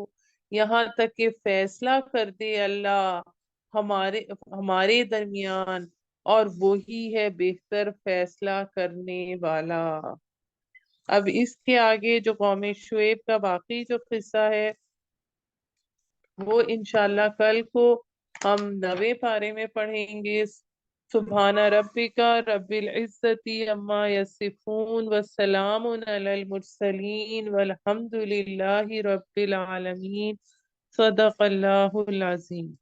یہاں تک کہ فیصلہ کر دے اللہ ہمارے درمیان، اور وہی ہے بہتر فیصلہ کرنے والا۔ اب اس کے آگے جو قوم شعیب کا باقی جو قصہ ہے وہ انشاءاللہ کل کو ہم 9ویں پارے میں پڑھیں گے، سبحان ربک رب العزت عما یصفون وسلام علی المرسلین والحمد للہ رب العالمین صدق اللہ العظیم.